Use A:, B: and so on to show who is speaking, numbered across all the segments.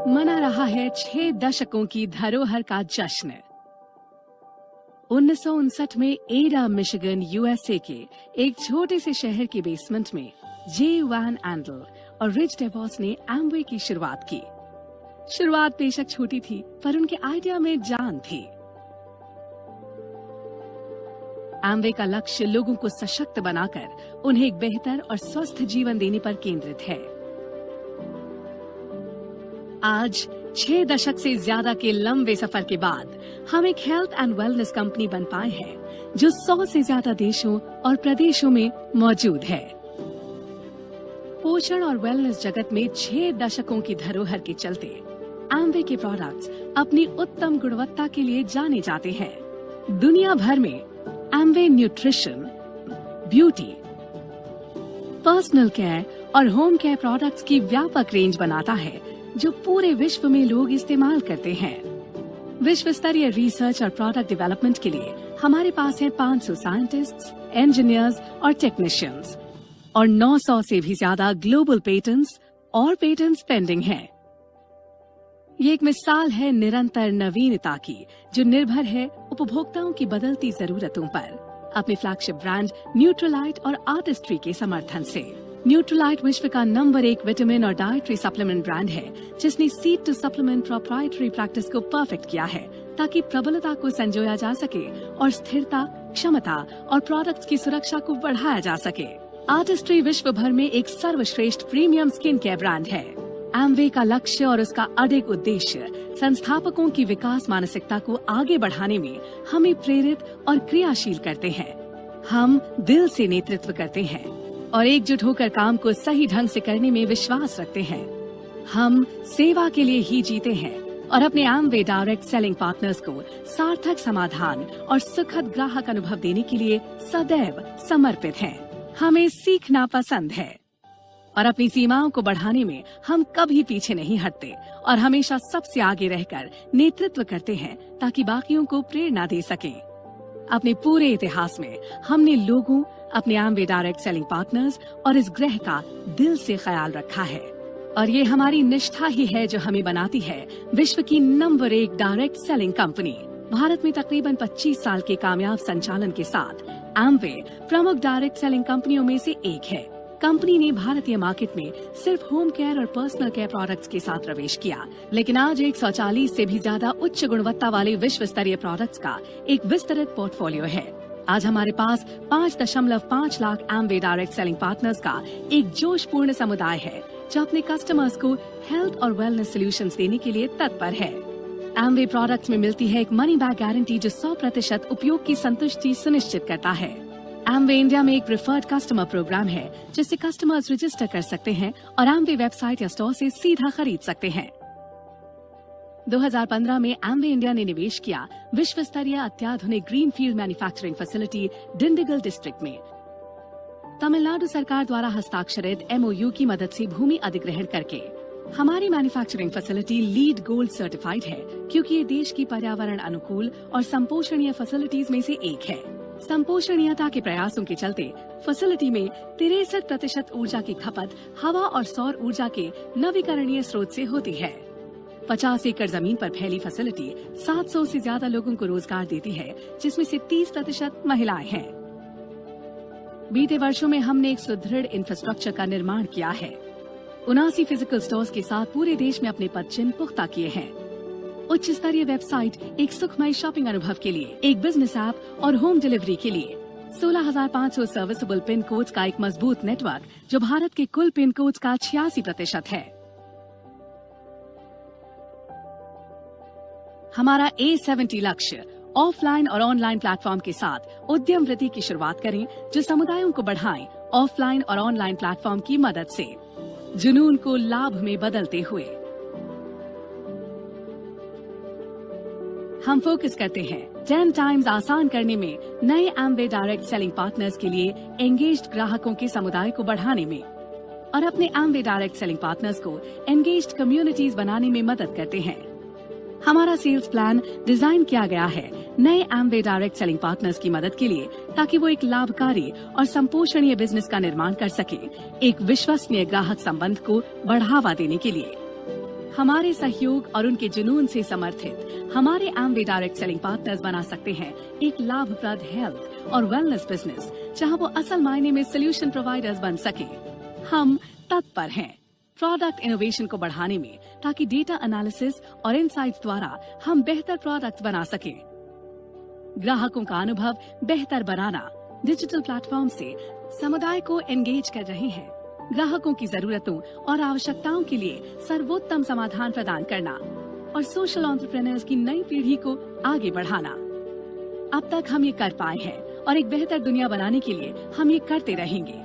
A: मना रहा है 6 दशकों की धरोहर का जश्न। 1959 में एडा, मिशिगन, यूएसए के एक छोटे से शहर के बेसमेंट में जे वैन एंडल और रिच डेवॉस ने एम्वे की शुरुआत की। शुरुआत बेशक छोटी थी, पर उनके आइडिया में जान थी। एम्वे का लक्ष्य लोगों को सशक्त बनाकर उन्हें एक बेहतर और स्वस्थ जीवन देने पर केंद्रित है। आज 6 दशक से ज्यादा के लंबे सफर के बाद हम एक हेल्थ एंड वेलनेस कंपनी बन पाए हैं जो 100 से ज्यादा देशों और प्रदेशों में मौजूद है। पोषण और वेलनेस जगत में 6 दशकों की धरोहर के चलते एम्वे के प्रोडक्ट्स अपनी उत्तम गुणवत्ता के लिए जाने जाते हैं। दुनिया भर में एम्वे न्यूट्रिशन, ब्यूटी, पर्सनल केयर और होम केयर प्रोडक्ट्स की व्यापक रेंज बनाता है जो पूरे विश्व में लोग इस्तेमाल करते हैं। विश्व स्तरीय रिसर्च और प्रोडक्ट डेवलपमेंट के लिए हमारे पास है 500 साइंटिस्ट्स, इंजीनियर्स और टेक्नीशियंस और 900 से भी ज्यादा ग्लोबल पेटेंट्स और पेटेंट्स पेंडिंग हैं। ये एक मिसाल है निरंतर नवीनता की जो निर्भर है उपभोक्ताओं की बदलती जरूरतों पर। अपने फ्लैगशिप ब्रांड न्यूट्रलाइट और आर्टिस्ट्री के समर्थन से न्यूट्रलाइट विश्व का नंबर 1 विटामिन और डाइटरी सप्लीमेंट ब्रांड है जिसने seed to supplement proprietary practice को परफेक्ट किया है ताकि प्रबलता को संजोया जा सके और स्थिरता, क्षमता और प्रोडक्ट्स की सुरक्षा को बढ़ाया जा सके। आर्टिस्ट्री विश्व भर में एक सर्वश्रेष्ठ प्रीमियम स्किन केयर ब्रांड है। एम्वे का लक्ष्य और उसका अडिग उद्देश्य संस्थापकों की विकास मानसिकता को आगे बढ़ाने में हमें प्रेरित और क्रियाशील करते हैं। हम दिल से नेतृत्व करते हैं और एकजुट होकर काम को सही ढंग से करने में विश्वास रखते हैं। हम सेवा के लिए ही जीते हैं और अपने एम्वे डायरेक्ट सेलिंग पार्टनर्स को सार्थक समाधान और सुखद ग्राहक अनुभव देने के लिए सदैव समर्पित हैं। हमें सीखना पसंद है और अपनी सीमाओं को बढ़ाने में हम कभी पीछे नहीं हटते और हमेशा सबसे आगे रहकर नेतृत्व करते हैं ताकि बाकियों को प्रेरणा दे सकें। अपने पूरे इतिहास में हमने लोगों, अपने एम्वे डायरेक्ट सेलिंग पार्टनर्स और इस ग्रह का दिल से ख्याल रखा है और ये हमारी निष्ठा ही है जो हमें बनाती है विश्व की number 1 direct selling company. Bharat में तकरीबन 25 साल के कामयाब संचालन के साथ एम्वे प्रमुख डायरेक्ट सेलिंग कंपनियों में से एक है। कंपनी ने भारतीय मार्केट में सिर्फ होम केयर और पर्सनल केयर प्रोडक्ट्स के साथ प्रवेश किया, लेकिन आज 140 से भी ज्यादा उच्च गुणवत्ता वाले विश्व स्तरीय प्रोडक्ट्स का एक विस्तृत पोर्टफोलियो है। आज हमारे पास 5.5 लाख एम्वे डायरेक्ट सेलिंग पार्टनर्स का एक जोशपूर्ण समुदाय है जो अपने कस्टमर्स को हेल्थ और वेलनेस सॉल्यूशंस देने के लिए तत्पर है। एम्वे प्रोडक्ट्स में मिलती है एक मनी बैक गारंटी जो 100% उपयोग की संतुष्टि सुनिश्चित करता है। एम्वे इंडिया में एक प्रिफर्ड कस्टमर प्रोग्राम है जिससे कस्टमर्स रजिस्टर कर सकते हैं और एम्वे वेबसाइट या स्टोर से सीधा खरीद सकते हैं। 2015 में एम्वे इंडिया ने निवेश किया विश्व स्तरीय अत्याधुनिक greenfield manufacturing facility Dindigul district में। तमिलनाडु सरकार द्वारा हस्ताक्षरित MOU की मदद से भूमि अधिग्रहण करके हमारी manufacturing facility lead gold certified है क्योंकि ये देश की पर्यावरण अनुकूल और संपोषणीय फैसिलिटीज में से एक है। संपोषणीयता के प्रयासों के चलते फैसिलिटी में 63% ऊर्जा की खपत हवा और सौर ऊर्जा के नवीकरणीय स्रोत से होती है। 50 एकड़ जमीन पर फैली फैसिलिटी 700 से ज्यादा लोगों को रोजगार देती है जिसमें से 30% महिलाएं हैं। बीते वर्षों में हमने एक सुदृढ़ इंफ्रास्ट्रक्चर का निर्माण किया है। 79 फिजिकल स्टोर्स के साथ पूरे देश में अपने पदचिन्ह पुख्ता किए हैं। उच्च स्तरीय वेबसाइट, एक सुखमय शॉपिंग अनुभव के लिए, एक बिजनेस ऐप और होम डिलीवरी के लिए 16,500 सर्विसेबल पिन कोड्स का एक मजबूत नेटवर्क जो भारत के कुल पिन कोड्स का 86% है। हमारा A70 लक्ष्य ऑफलाइन और ऑनलाइन प्लेटफॉर्म के साथ उद्यम वृद्धि की शुरुआत करें जो समुदायों को बढ़ाएं ऑफलाइन और ऑनलाइन प्लेटफॉर्म की मदद से, जुनून को लाभ में बदलते हुए। हम फोकस करते हैं 10 टाइम्स आसान करने में नए एम्वे डायरेक्ट सेलिंग पार्टनर्स के लिए एंगेज्ड ग्राहकों के समुदाय को बढ़ाने में और अपने एम्वे डायरेक्ट सेलिंग पार्टनर्स को एंगेज्ड कम्युनिटीज बनाने में मदद करते हैं। हमारा सेल्स प्लान डिजाइन किया गया है नए एम्वे डायरेक्ट सेलिंग पार्टनर्स की मदद के लिए ताकि वो एक लाभकारी और संपोषणीय बिजनेस का निर्माण कर सके, एक विश्वसनीय ग्राहक संबंध को बढ़ावा देने के लिए। हमारे सहयोग और उनके जुनून से समर्थित हमारे एम्वे डायरेक्ट सेलिंग पार्टनर्स बना सकते हैं एक लाभप्रद हेल्थ और वेलनेस बिजनेस जहां वो असल मायने में सोल्यूशन प्रोवाइडर्स बन सके। हम तत्पर हैं प्रोडक्ट इनोवेशन को बढ़ाने में ताकि डेटा एनालिसिस और इनसाइट्स द्वारा हम बेहतर प्रोडक्ट बना सकें। ग्राहकों का अनुभव बेहतर बनाना डिजिटल प्लेटफॉर्म से समुदाय को एंगेज कर रहे हैं। ग्राहकों की जरूरतों और आवश्यकताओं के लिए सर्वोत्तम समाधान प्रदान करना और सोशल एंटरप्रेन्योर्स की नई पीढ़ी को आगे बढ़ाना। अब तक हम ये कर पाए हैं और एक बेहतर दुनिया बनाने के लिए हम ये करते रहेंगे।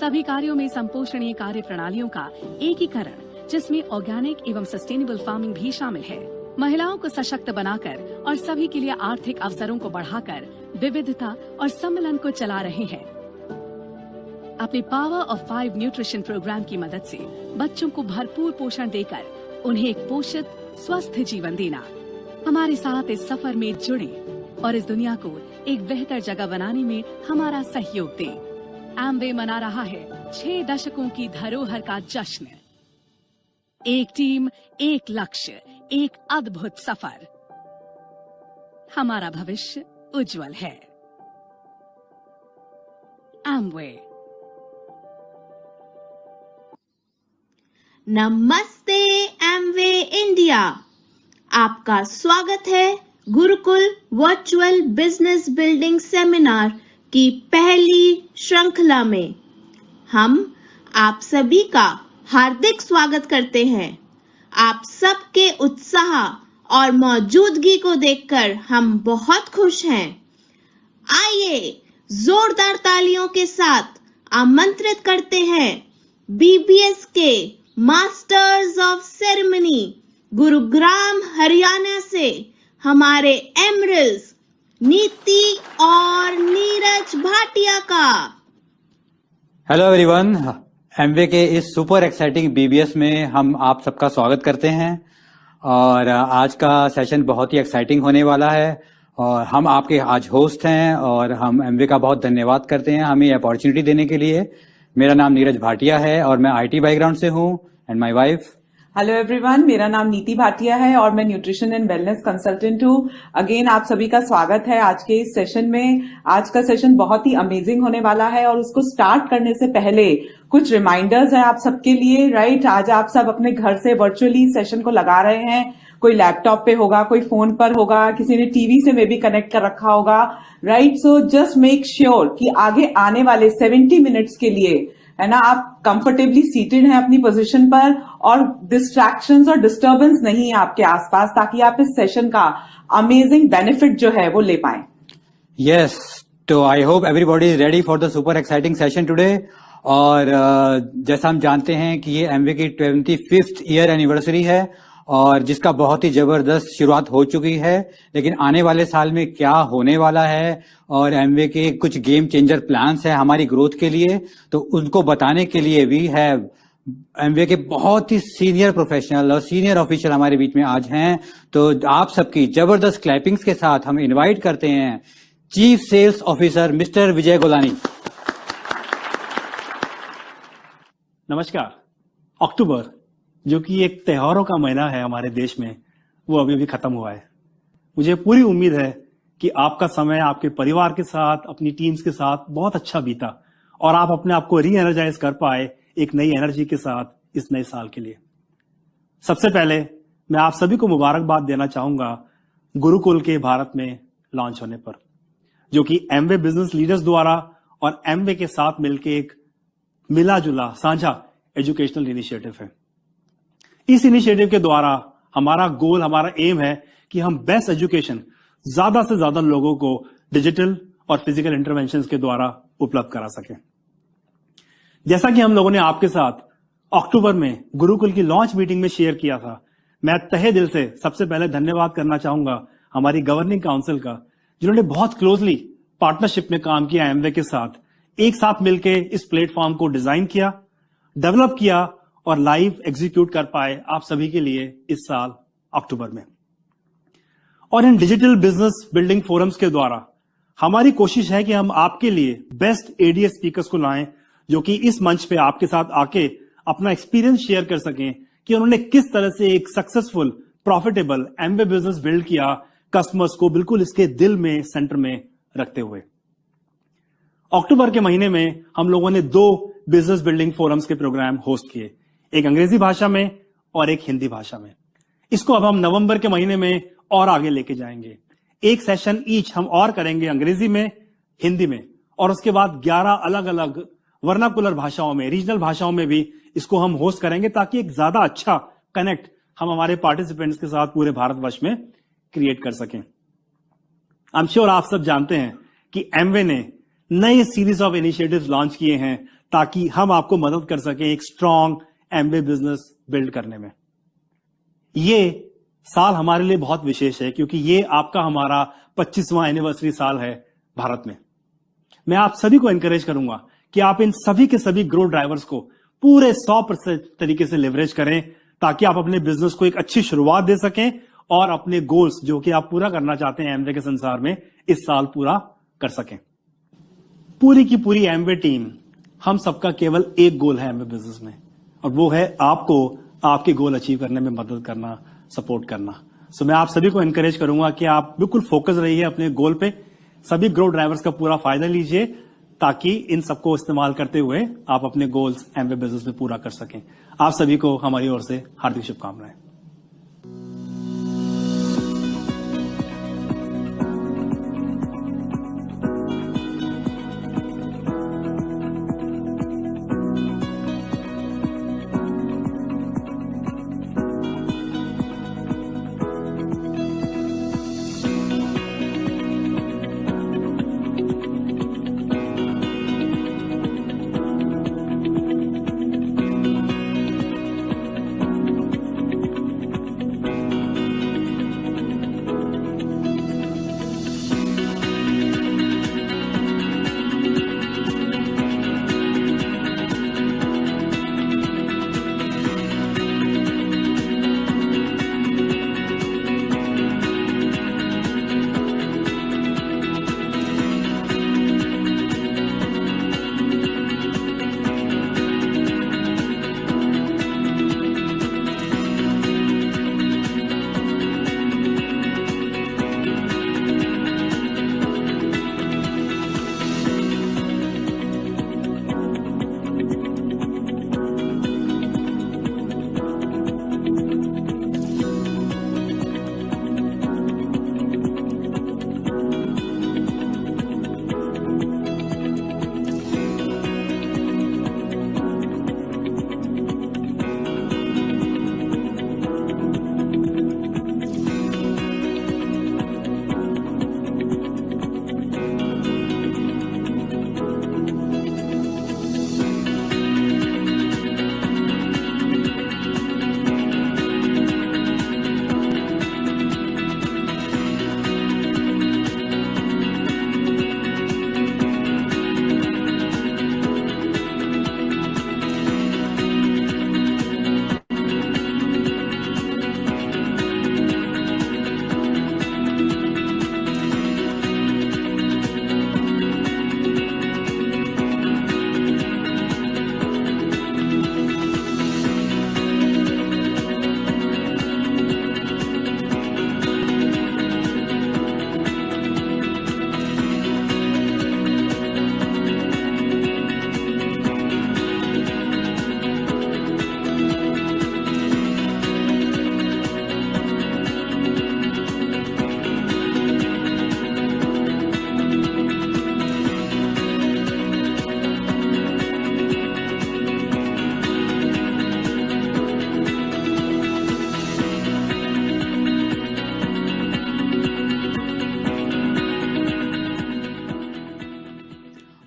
A: सभी कार्यों में संपोषणीय कार्य प्रणालियों का एकीकरण जिसमें ऑर्गेनिक एवं सस्टेनेबल फार्मिंग भी शामिल है। महिलाओं को सशक्त बनाकर और सभी के लिए आर्थिक अवसरों को बढ़ाकर विविधता और सम्मेलन को चला रहे हैं। अपने पावर ऑफ 5 न्यूट्रिशन प्रोग्राम की मदद से बच्चों को भरपूर पोषण देकर उन्हें एक पोषित स्वस्थ जीवन देना। हमारे साथ इस सफर में जुड़े और इस दुनिया को एक बेहतर जगह बनाने में हमारा सहयोग दें। एम्वे मना रहा है 6 दशकों की धरोहर का जश्न। एक टीम, एक लक्ष्य, एक अद्भुत सफर। हमारा भविष्य उज्जवल है। एम्वे।
B: नमस्ते एम्वे इंडिया, आपका स्वागत है Gurukul virtual business building seminar की पहली श्रृंखला में। हम आप सभी का हार्दिक स्वागत करते हैं। आप सबके उत्साह और मौजूदगी को देखकर हम बहुत खुश हैं। आइए जोरदार तालियों के साथ आमंत्रित करते हैं बीबीएस के masters of ceremony Gurugram Haryana से हमारे एमरल्स नीति और नीरज भाटिया का।
C: हेलो एवरीवन, एमवे के इस सुपर एक्साइटिंग बीबीएस में हम आप सबका स्वागत करते हैं और आज का सेशन बहुत ही एक्साइटिंग होने वाला है और हम आपके आज होस्ट हैं और हम एमवे का बहुत धन्यवाद करते हैं हमें अपॉर्चुनिटी देने के लिए। मेरा नाम नीरज भाटिया है और मैं आईटी बैकग्राउंड से हूँ and my wife.
D: Hello everyone, मेरा नाम नीति भाटिया है और मैं न्यूट्रिशन एंड वेलनेस कंसल्टेंट हूँ। अगेन आप सभी का स्वागत है आज के इस सेशन में। आज का सेशन बहुत ही अमेजिंग होने वाला है और उसको स्टार्ट करने से पहले कुछ रिमाइंडर्स हैं आप सबके लिए। राइट, आज आप सब अपने घर से वर्चुअली सेशन को लगा रहे हैं। कोई लैपटॉप पे होगा, कोई फोन पर होगा, किसी ने टीवी से मे भी कनेक्ट कर रखा होगा। Right, so just make sure कि आगे आने वाले 70 मिनट्स के लिए है ना आप कंफर्टेबली सीटेड हैं अपनी पोजीशन पर और डिस्ट्रैक्शंस और डिस्टर्बेंस नहीं है आपके आसपास, ताकि आप इस सेशन का अमेजिंग बेनिफिट जो है वो ले पाएं।
C: यस, तो I hope everybody is ready for the super exciting session today. और जैसा हम जानते हैं कि ये एमवे की 25th ईयर एनिवर्सरी है और जिसका बहुत ही जबरदस्त शुरुआत हो चुकी है, लेकिन आने वाले साल में क्या होने वाला है और एमवे के कुछ गेम चेंजर प्लान्स है हमारी ग्रोथ के लिए, तो उनको बताने के लिए वी हैव एमवे के बहुत ही सीनियर प्रोफेशनल और सीनियर ऑफिशियल हमारे बीच में आज हैं। तो आप सबकी जबरदस्त क्लैपिंग्स के साथ हम इनवाइट करते हैं चीफ सेल्स ऑफिसर मिस्टर विजय गोलानी।
E: नमस्कार। अक्टूबर जो कि एक त्योहारों का महीना है हमारे देश में, वो अभी भी खत्म हुआ है। मुझे पूरी उम्मीद है कि आपका समय आपके परिवार के साथ, अपनी टीम्स के साथ बहुत अच्छा बीता और आप अपने आप को री एनर्जाइज कर पाए एक नई एनर्जी के साथ इस नए साल के लिए। सबसे पहले मैं आप सभी को मुबारकबाद देना चाहूंगा गुरुकुल के भारत में लॉन्च होने पर, जो कि एमवे बिजनेस लीडर्स द्वारा और एमवे के साथ मिलकर एक मिला जुला साझा एजुकेशनल इनिशिएटिव है। इस इनिशिएटिव के द्वारा हमारा गोल, हमारा एम है कि हम बेस्ट एजुकेशन ज्यादा से ज्यादा लोगों को डिजिटल और फिजिकल इंटरवेंशंस के द्वारा उपलब्ध करा सके। जैसा कि हम लोगों ने आपके साथ अक्टूबर में गुरुकुल की लॉन्च मीटिंग में शेयर किया था, मैं तहे दिल से सबसे पहले धन्यवाद करना चाहूंगा हमारी गवर्निंग काउंसिल का, जिन्होंने बहुत क्लोजली पार्टनरशिप में काम किया एमवे के साथ, एक साथ मिलकर इस प्लेटफॉर्म को डिजाइन किया, डेवलप किया और लाइव एग्जीक्यूट कर पाए आप सभी के लिए इस साल अक्टूबर में। और इन डिजिटल बिजनेस बिल्डिंग फोरम्स के द्वारा हमारी कोशिश है कि हम आपके लिए बेस्ट एडीएस स्पीकर्स को लाएं, जो कि इस मंच पे आपके साथ आके अपना एक्सपीरियंस शेयर कर सकें कि उन्होंने किस तरह से एक successful profitable Amway business build किया, कस्टमर्स को बिल्कुल इसके दिल में, सेंटर में रखते हुए। अक्टूबर के महीने में हम लोगों ने 2 बिजनेस बिल्डिंग फोरम्स के प्रोग्राम होस्ट किए, एक अंग्रेजी भाषा में और एक हिंदी भाषा में। इसको अब हम नवंबर के महीने में और आगे लेके जाएंगे। एक सेशन ईच हम और करेंगे अंग्रेजी में, हिंदी में, और उसके बाद 11 अलग अलग वर्नाकुलर भाषाओं में, रीजनल भाषाओं में भी इसको हम होस्ट करेंगे, ताकि एक ज्यादा अच्छा कनेक्ट हम हमारे पार्टिसिपेंट्स के साथ पूरे भारतवर्ष में क्रिएट कर सकें। आई एम श्योर आप सब जानते हैं कि एमवे ने नए सीरीज ऑफ इनिशिएटिव्स लॉन्च किए हैं ताकि हम आपको मदद कर सकें एक स्ट्रॉन्ग एमवे बिजनेस बिल्ड करने में। ये साल हमारे लिए बहुत विशेष है क्योंकि ये आपका हमारा 25वां एनिवर्सरी साल है भारत में। मैं आप सभी को एनकरेज करूंगा कि आप इन सभी के सभी ग्रोथ ड्राइवर्स को पूरे 100% तरीके से लेवरेज करें, ताकि आप अपने बिजनेस को एक अच्छी शुरुआत दे सकें और अपने गोल्स जो कि आप पूरा करना चाहते हैं एमवे के संसार में, इस साल पूरा कर सकें। पूरी की पूरी एमवे टीम, हम सबका केवल एक गोल है एमवे बिजनेस में, और वो है आपको आपके गोल अचीव करने में मदद करना, सपोर्ट करना। सो मैं आप सभी को एनकरेज करूंगा कि आप बिल्कुल फोकस रहिए अपने गोल पे, सभी ग्रोथ ड्राइवर्स का पूरा फायदा लीजिए, ताकि इन सबको इस्तेमाल करते हुए आप अपने गोल्स एमवे बिजनेस में पूरा कर सकें। आप सभी को हमारी ओर से हार्दिक शुभकामनाएं।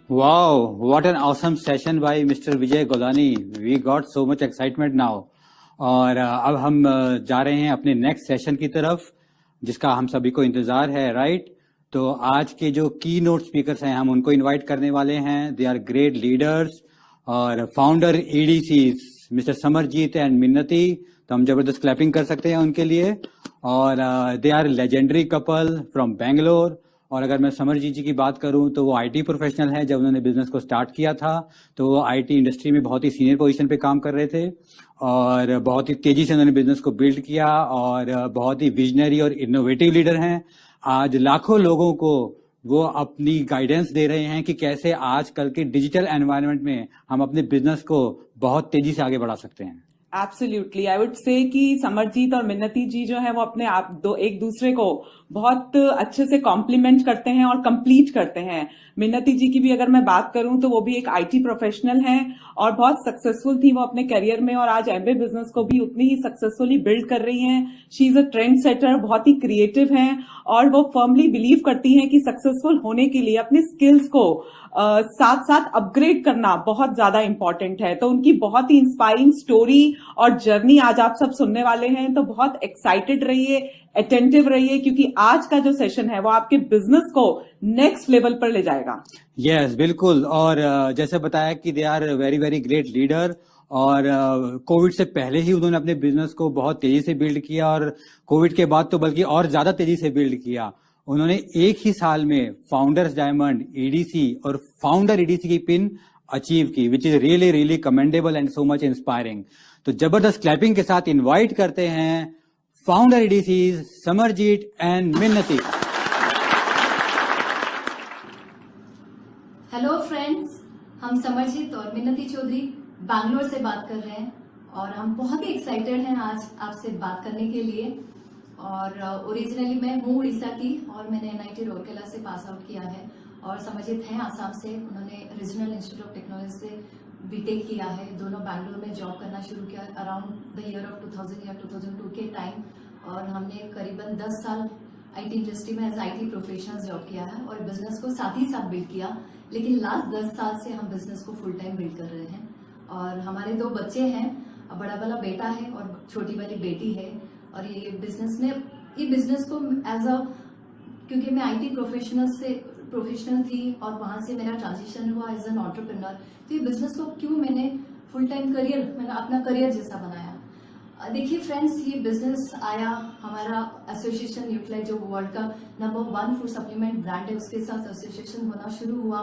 C: Wow, what an awesome session by Mr. Vijay Golani. We got so much excitement now. और अब हम जा रहे हैं अपने नेक्स्ट सेशन की तरफ, जिसका हम सभी को इंतजार है, राइट? तो आज के जो की नोट स्पीकर्स हैं, हम उनको इनवाइट करने वाले हैं. दे आर ग्रेट लीडर्स और फाउंडर एडीसीज, मिस्टर समरजीत एंड मिन्नति. तो हम जबरदस्त क्लैपिंग कर सकते हैं उनके लिए. और they are legendary couple from Bangalore. और अगर मैं समरजीत जी की बात करूं तो वो आईटी प्रोफेशनल है। जब उन्होंने बिजनेस को स्टार्ट किया था तो वो आईटी इंडस्ट्री में बहुत ही सीनियर पोजीशन पे काम कर रहे थे और बहुत ही तेजी से उन्होंने बिजनेस को बिल्ड किया और बहुत ही विजनरी और इनोवेटिव लीडर हैं। आज लाखों लोगों को वो अपनी गाइडेंस दे रहे हैं कि कैसे आजकल के डिजिटल एनवायरनमेंट में हम अपने बिजनेस को बहुत तेजी से आगे बढ़ा सकते हैं।
D: एब्सोल्युटली, आई वुड से कि समरजीत और मिन्नती जी जो है वो अपने आप एक दूसरे को बहुत अच्छे से कॉम्प्लीमेंट करते हैं और कंप्लीट करते हैं। मिन्नती जी की भी अगर मैं बात करूं तो वो भी एक आईटी प्रोफेशनल हैं और बहुत सक्सेसफुल थी वो अपने करियर में और आज एमवे बिजनेस को भी उतनी ही सक्सेसफुली बिल्ड कर रही हैं। She is a trend setter, बहुत ही क्रिएटिव हैं और वो फर्मली बिलीव करती हैं कि सक्सेसफुल होने के लिए अपने स्किल्स को साथ साथ अपग्रेड करना बहुत ज्यादा इंपॉर्टेंट है। तो उनकी बहुत ही इंस्पायरिंग स्टोरी और जर्नी आज आप सब सुनने वाले हैं, तो बहुत एक्साइटेड रहिए, अटेंटिव रहिए, क्योंकि आज का जो सेशन है वो आपके बिजनेस को नेक्स्ट लेवल पर ले जाएगा।
C: यस, बिल्कुल। और जैसे बताया कि they are very very great leader और कोविड से पहले ही उन्होंने अपने बिजनेस को बहुत तेजी से बिल्ड किया और कोविड के बाद तो बल्कि और ज्यादा तेजी से बिल्ड किया। उन्होंने एक ही साल में फाउंडर्स डायमंड, ईडीसी और फाउंडर ईडीसी की पिन अचीव की, which is really really commendable and so much inspiring. तो जबरदस्त क्लैपिंग के साथ इनवाइट करते हैं founder EDC Samarjeet and Minnati.
F: Hello friends, हम समरजीत और मिन्नती चौधरी बैंगलोर से बात कर रहे हैं और हम बहुत ही एक्साइटेड हैं आज आपसे बात करने के लिए। और ओरिजिनली मैं हूँ उड़ीसा की और मैंने एनआईटी रूरकेला से पास आउट किया है और समरजीत हैं आसाम से। उन्होंने रीजनल इंस्टीट्यूट ऑफ टेक्नोलॉजी से बीटेक किया है। दोनों बैंगलोर में जॉब करना शुरू किया अराउंड द ईयर ऑफ 2000 या 2002 के टाइम और हमने करीबन 10 साल आईटी इंडस्ट्री में एज आईटी प्रोफेशनल्स जॉब किया है और बिजनेस को साथ ही साथ बिल्ड किया। लेकिन लास्ट 10 साल से हम बिजनेस को फुल टाइम बिल्ड कर रहे हैं और हमारे 2 बच्चे हैं, बड़ा वाला बेटा है और छोटी वाली बेटी है। और ये बिजनेस को एज अ, क्योंकि मैं आईटी प्रोफेशनल थी और वहां से मेरा ट्रांजिशन हुआ एज एन एंटरप्रेन्योर, तो ये बिजनेस को क्यों मैंने फुल टाइम मैंने अपना करियर जैसा बनाया। देखिए फ्रेंड्स, ये बिजनेस आया हमारा एसोसिएशन न्यूट्रीलाइट जो वर्ल्ड का नंबर 1 फूड सप्लीमेंट ब्रांड है उसके साथ एसोसिएशन होना शुरू हुआ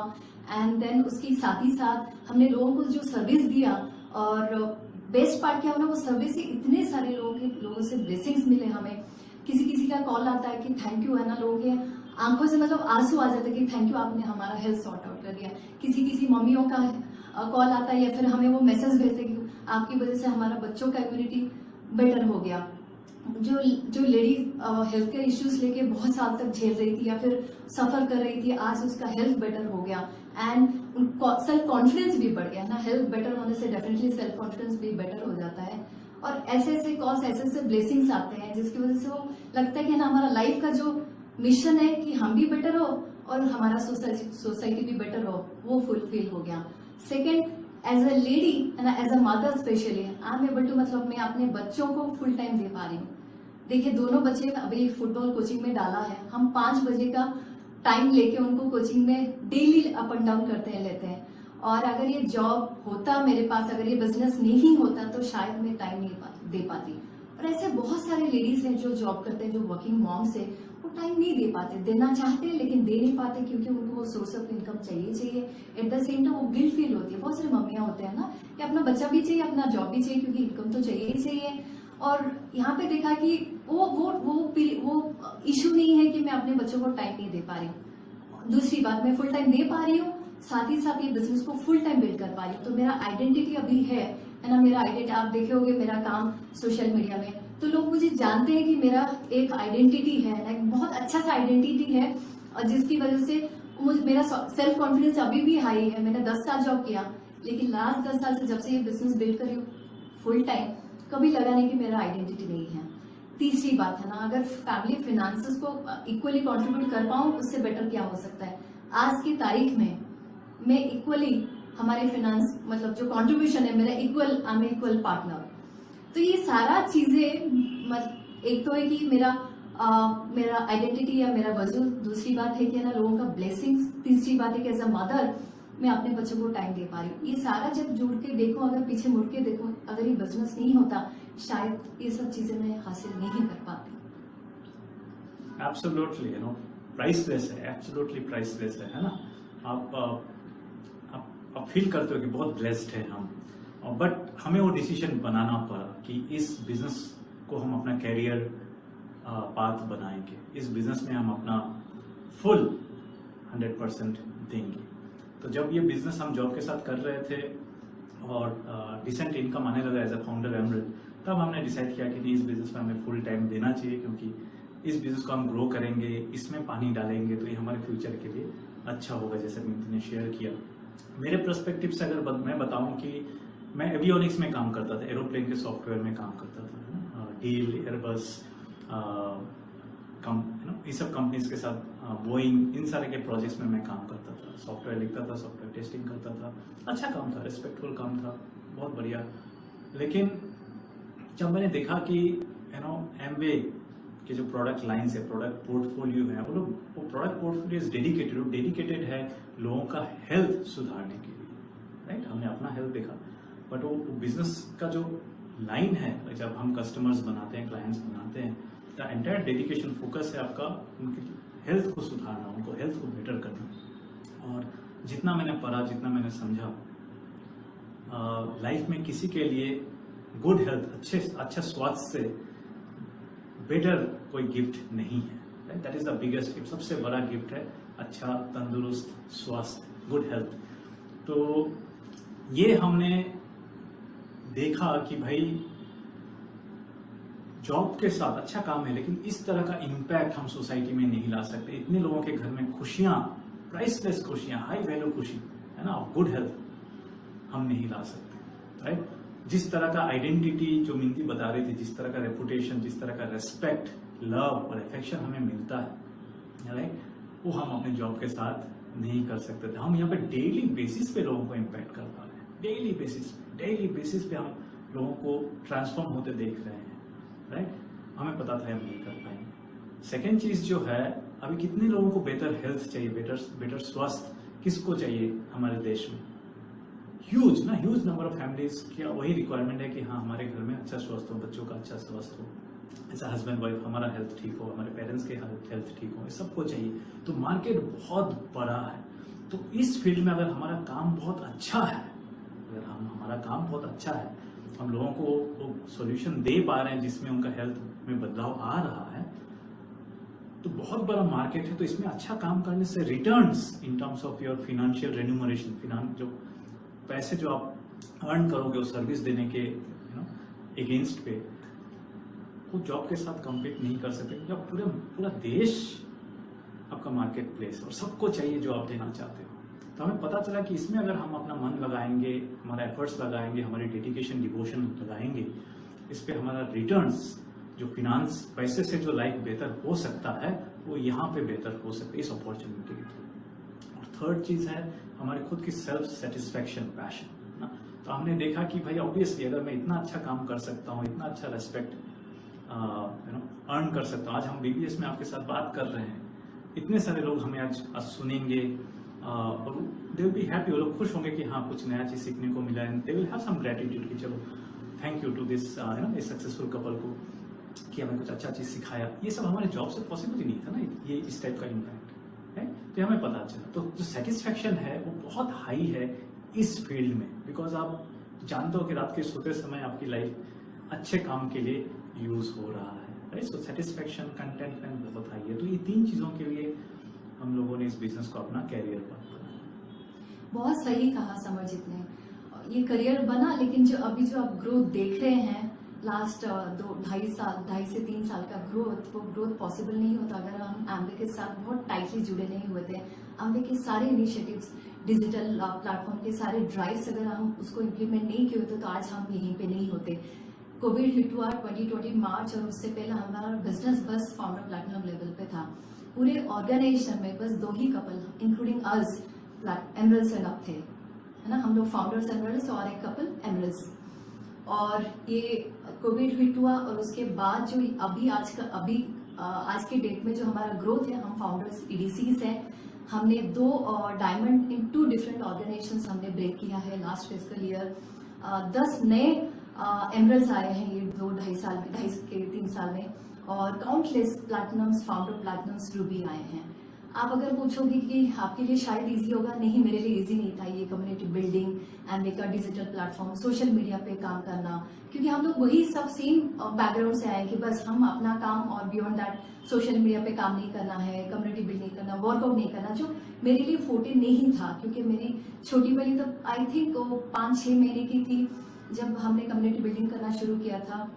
F: एंड देन उसके साथ ही साथ हमने लोगों को जो सर्विस दिया और बेस्ट पार्ट क्या होना, वो सर्विस से इतने सारे लोगों से ब्लेसिंग्स मिले हमें। किसी का कॉल आता है कि थैंक यू, है ना, लोगों के आंखों से मतलब आंसू आ जाते कि थैंक यू, आपने हमारा हेल्थ सॉर्ट आउट कर दिया। किसी मम्मियों का कॉल आता है या फिर हमें वो मैसेज भेजते कि आपकी वजह से हमारा बच्चों का इम्यूनिटी बेटर हो गया। जो लेडी हेल्थ केयर इश्यूज लेके बहुत साल तक झेल रही थी या फिर सफर कर रही थी, आज उसका हेल्थ बेटर हो गया एंड सेल्फ कॉन्फिडेंस भी बढ़ गया ना। हेल्थ बेटर होने से डेफिनेटली सेल्फ कॉन्फिडेंस भी बेटर हो जाता है और ऐसे कॉल्स ऐसे ब्लेसिंग्स आते हैं जिसकी वजह से वो लगता है कि ना हमारा लाइफ का जो मिशन है कि हम भी बेटर हो और हमारा सोसाइटी भी बेटर हो, वो फुलफिल हो गया। Second, as a lady as a mother specially I am able to, मतलब मैं अपने बच्चों को फुल टाइम दे पा रही हूँ। देखिए दोनों बच्चे अभी फुटबॉल कोचिंग में डाला है, हम 5 बजे का टाइम लेके उनको कोचिंग में डेली अप एंड डाउन लेते हैं और अगर ये जॉब होता मेरे पास, अगर ये बिजनेस नहीं होता तो शायद मैं टाइम नहीं दे पाती। और ऐसे बहुत सारे लेडीज हैं जो जॉब करते हैं, जो वर्किंग मॉम्स है, वो टाइम नहीं दे पाते, देना चाहते हैं लेकिन दे नहीं पाते क्योंकि उनको वो सोर्स ऑफ इनकम चाहिए। एट द सेम टाइम वो गिल्ट फील होती है। बहुत सारी मम्मियां होते हैं ना कि अपना बच्चा भी चाहिए, अपना जॉब भी चाहिए क्योंकि इनकम तो चाहिए ही चाहिए। और यहाँ पे देखा कि वो इशू नहीं है कि मैं अपने बच्चों को टाइम नहीं दे पा रही हूँ। दूसरी बात, मैं फुल टाइम दे पा रही हूँ, साथ ही साथ ये बिजनेस को फुल टाइम बिल्ड कर पा रही हूँ। तो मेरा आइडेंटिटी अभी है ना, मेरा आइडेंटिटी आप देखे होंगे मेरा काम सोशल मीडिया में, तो लोग मुझे जानते हैं कि मेरा एक आइडेंटिटी है ना, एक बहुत अच्छा सा आइडेंटिटी है और जिसकी वजह से मेरा सेल्फ कॉन्फिडेंस अभी भी हाई है। मैंने 10 साल जॉब किया लेकिन लास्ट 10 साल से जब से ये बिजनेस बिल्ड करी हूँ फुल टाइम, कभी लगा नहीं कि मेरा आइडेंटिटी नहीं है। तीसरी बात है ना, अगर फैमिली फाइनेंसेस को इक्वली कंट्रीब्यूट कर पाऊं उससे बेटर क्या हो सकता है। आज की तारीख में मैं इक्वली हमारे फाइनेंस मतलब जो कंट्रीब्यूशन है मेरा इक्वल पार्टनर। तो ये सारा चीजें एक तो है कि मेरा आइडेंटिटी या मेरा वजूद, दूसरी बात है कि ना लोगों का ब्लेसिंग्स, तीसरी बात है कि एज अ मदर मैं अपने बच्चों को टाइम दे पा रही हूँ। ये सारा जब जुड़ के देखो, अगर पीछे मुड़ के देखो, अगर ये बिजनेस नहीं होता शायद ये सब चीजें मैं हासिल नहीं कर पाती।
G: Absolutely, प्राइसलेस है, एब्सोल्युटली प्राइसलेस है ना। आप फील करते हो कि बहुत ब्लेस्ड है हम, बट हमें वो डिसीजन बनाना पड़ा कि इस बिजनेस को हम अपना कैरियर पाथ बनाएंगे, इस बिजनेस में हम अपना फुल 100% देंगे। तो जब ये बिजनेस हम जॉब के साथ कर रहे थे और डिसेंट इनकम आने लगा एज अ फाउंडर एमरल्ड, तब हमने डिसाइड किया कि नहीं, इस बिजनेस में हमें फुल टाइम देना चाहिए, क्योंकि इस बिजनेस को हम ग्रो करेंगे, इसमें पानी डालेंगे तो ये हमारे फ्यूचर के लिए अच्छा होगा। जैसे मिंती ने शेयर किया, मेरे पर्सपेक्टिव से अगर मैं बताऊं कि मैं एवियोनिक्स में काम करता था, एरोप्लेन के सॉफ्टवेयर में काम करता था, डील, एयरबस, ये सब कंपनीज के साथ, बोइंग, इन सारे के प्रोजेक्ट्स में मैं काम करता था, सॉफ्टवेयर लिखता था, सॉफ्टवेयर टेस्टिंग करता था। अच्छा काम था, रिस्पेक्टफुल काम था, बहुत बढ़िया। लेकिन जब मैंने देखा कि एमवे के जो प्रोडक्ट लाइन्स है, प्रोडक्ट पोर्टफोलियो है, वो प्रोडक्ट पोर्टफोलियो इज डेडिकेटेड है लोगों का हेल्थ सुधारने के लिए, राइट। हमने अपना हेल्थ देखा, बट वो बिजनेस का जो लाइन है, जब हम कस्टमर्स बनाते हैं, क्लाइंट्स बनाते हैं, द एंटायर डेडिकेशन फोकस है आपका उनकी हेल्थ को सुधारना, उनको हेल्थ को बेटर करना। और जितना मैंने पढ़ा, जितना मैंने समझा, लाइफ में किसी के लिए गुड हेल्थ, अच्छा स्वास्थ्य से बेटर कोई गिफ्ट नहीं है। That is the biggest gift, सबसे बड़ा गिफ्ट है अच्छा तंदुरुस्त स्वास्थ्य, गुड हेल्थ। तो ये हमने देखा कि भाई जॉब के साथ अच्छा काम है, लेकिन इस तरह का इम्पैक्ट हम सोसाइटी में नहीं ला सकते। इतने लोगों के घर में खुशियां, प्राइसलेस खुशियां, हाई वैल्यू खुशी है ना, गुड हेल्थ हम नहीं ला सकते, राइट। जिस तरह का आइडेंटिटी जो मिंती बता रही थी, जिस तरह का रेपुटेशन, जिस तरह का रेस्पेक्ट, लव और अफेक्शन हमें मिलता है, राइट, वो हम अपने जॉब के साथ नहीं कर सकते थे। हम यहाँ पे डेली बेसिस पे लोगों को इम्पैक्ट कर पा रहे हैं, डेली बेसिस पे हम लोगों को ट्रांसफॉर्म होते देख रहे हैं, राइट। हमें पता था हम नहीं कर पाएंगे। सेकेंड चीज जो है, अभी कितने लोगों को बेटर हेल्थ चाहिए, बेटर स्वास्थ्य किसको चाहिए हमारे देश में? ह्यूज नंबर ऑफ फैमिलीज की वही रिक्वायरमेंट है कि हाँ, हमारे घर में अच्छा स्वास्थ्य हो, बच्चों का अच्छा स्वास्थ्य हो, ऐसा हस्बैंड वाइफ, हमारा हेल्थ ठीक हो, हमारे पेरेंट्स के हेल्थ ठीक हो, ये सबको चाहिए। तो मार्केट बहुत बड़ा है। तो इस फील्ड में अगर हमारा काम बहुत अच्छा है, हमारा काम बहुत अच्छा है, हम लोगों को वो सॉल्यूशन दे पा रहे हैं जिसमें उनका हेल्थ में बदलाव आ रहा है, तो बहुत बड़ा मार्केट है। तो इसमें अच्छा काम करने से returns in terms of your financial remuneration, जो पैसे जो आप अर्न करोगे वो सर्विस देने के अगेंस्ट पे, वो जॉब के साथ कंपीट नहीं कर सकते, क्योंकि पूरा देश आपका मार्केट प्लेस और सबको चाहिए जो आप देना चाहते हो। तो हमें पता चला कि इसमें अगर हम अपना मन लगाएंगे, हमारा एफर्ट्स लगाएंगे, हमारी डेडिकेशन, डिवोशन लगाएंगे, इस पे हमारा रिटर्न्स जो फिनांस पैसे से जो लाइफ बेहतर हो सकता है, वो यहाँ पे बेहतर हो सकता है इस अपॉर्चुनिटी के थ्रू। और थर्ड चीज है हमारी खुद की सेल्फ सेटिस्फैक्शन, पैशन ना। तो हमने देखा कि भाई ऑब्वियसली अगर मैं इतना अच्छा काम कर सकता हूँ, इतना अच्छा रेस्पेक्ट अर्न कर सकता हूँ, आज हम बीबीएस में आपके साथ बात कर रहे हैं, इतने सारे लोग हमें आज सुनेंगे और दे विल बी हैप्पी, वो लोग खुश होंगे कि हाँ, कुछ नया चीज सीखने को मिला है। They will have some gratitude कि चलो थैंक यू टू दिस इस सक्सेसफुल कपल को कि हमें कुछ अच्छा चीज सिखाया। ये सब हमारे जॉब से पॉसिबल ही नहीं था ना, ये इस टाइप का इम्पैक्ट है। तो हमें पता चला, तो जो सेटिस्फैक्शन है वो बहुत हाई है इस फील्ड में, बिकॉज आप जानते हो कि रात के सोते समय आपकी लाइफ अच्छे काम के लिए यूज हो रहा है, राइट। सो सेटिस्फैक्शन, कंटेंटमेंट बहुत हाई है। तो ये तीन चीजों के लिए हम लोगों ने इस बिजनेस को अपना कैरियर बनाया।
F: बहुत सही कहा समरजीत ने, ये करियर बना, लेकिन जो अभी जो आप ग्रोथ देख रहे हैं लास्ट 2.5 से 3 साल का ग्रोथ, वो ग्रोथ पॉसिबल नहीं होता अगर हम एम्वे के साथ बहुत टाइटली जुड़े नहीं हुए थे। एम्वे के सारे इनिशिएटिव्स, डिजिटल प्लेटफॉर्म के सारे ड्राइव्स अगर हम उसको इम्प्लीमेंट नहीं किए होते तो आज हम यहीं पे नहीं होते। कोविड हिट हुआ 2020 मार्च, और उससे पहले हमारा बिजनेस बस फाउंडर प्लैटिनम लेवल पे था। पूरे ऑर्गेनाइजेशन में बस 2 ही कपल इंक्लूडिंग अस एमरल्ड से अब थे, है ना। हम लोग फाउंडर्स एमरल्ड्स और एक कपल एमरल्ड्स। और ये कोविड हिट हुआ और उसके बाद जो अभी आज के डेट में जो हमारा ग्रोथ है, हम फाउंडर्स ईडीसीज हैं। हमने 2 डायमंड इन 2 डिफरेंट ऑर्गेनाइजेशंस हमने ब्रेक किया है लास्ट फिस्कल ईयर। 10 नए एमरल्ड्स आए हैं ये 2-2.5 के 3 साल में, और काउंटलेस प्लैटिनम्स, फाउंडर प्लैटिनम्स रूबी आए हैं। आप अगर पूछोगे कि आपके लिए शायद इजी होगा, नहीं, मेरे लिए इजी नहीं था ये कम्युनिटी बिल्डिंग, एमवे का डिजिटल प्लेटफॉर्म, सोशल मीडिया पे काम करना, क्योंकि हम लोग वही सब सेम बैकग्राउंड से आए कि बस हम अपना काम और बियॉन्ड दैट सोशल मीडिया पे काम नहीं करना है, कम्युनिटी बिल्ड नहीं करना, वर्कआउट नहीं करना, जो मेरे लिए 14 नहीं था, क्योंकि मेरी छोटी वाली तो आई थिंक वो 5-6 महीने की थी जब हमने कम्युनिटी बिल्डिंग करना शुरू किया था,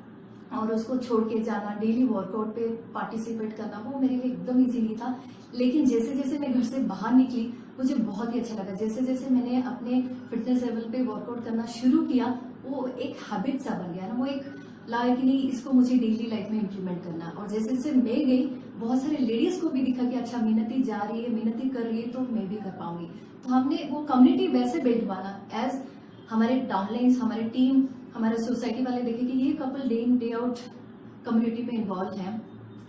F: और उसको छोड़ के जाना, डेली वर्कआउट पे पार्टिसिपेट करना, वो मेरे लिए एकदम इजी नहीं था। लेकिन जैसे जैसे मैं घर से बाहर निकली मुझे बहुत ही अच्छा लगा। जैसे जैसे मैंने अपने फिटनेस लेवल पे वर्कआउट करना शुरू किया, वो एक हैबिट सा बन गया ना, वो एक लगा कि नहीं, इसको मुझे डेली लाइफ में इम्प्लीमेंट करना। और जैसे जैसे मैं गई, बहुत सारे लेडीज को भी दिखा कि अच्छा, मेहनती जा रही है, मेहनती कर रही है, तो मैं भी कर पाऊंगी। तो हमने वो कम्युनिटी वैसे बिल्ड बना, एज हमारे डाउनलाइंस, हमारे टीम, हमारे सोसाइटी वाले देखे कि ये couple day in day out community में इन्वॉल्व है,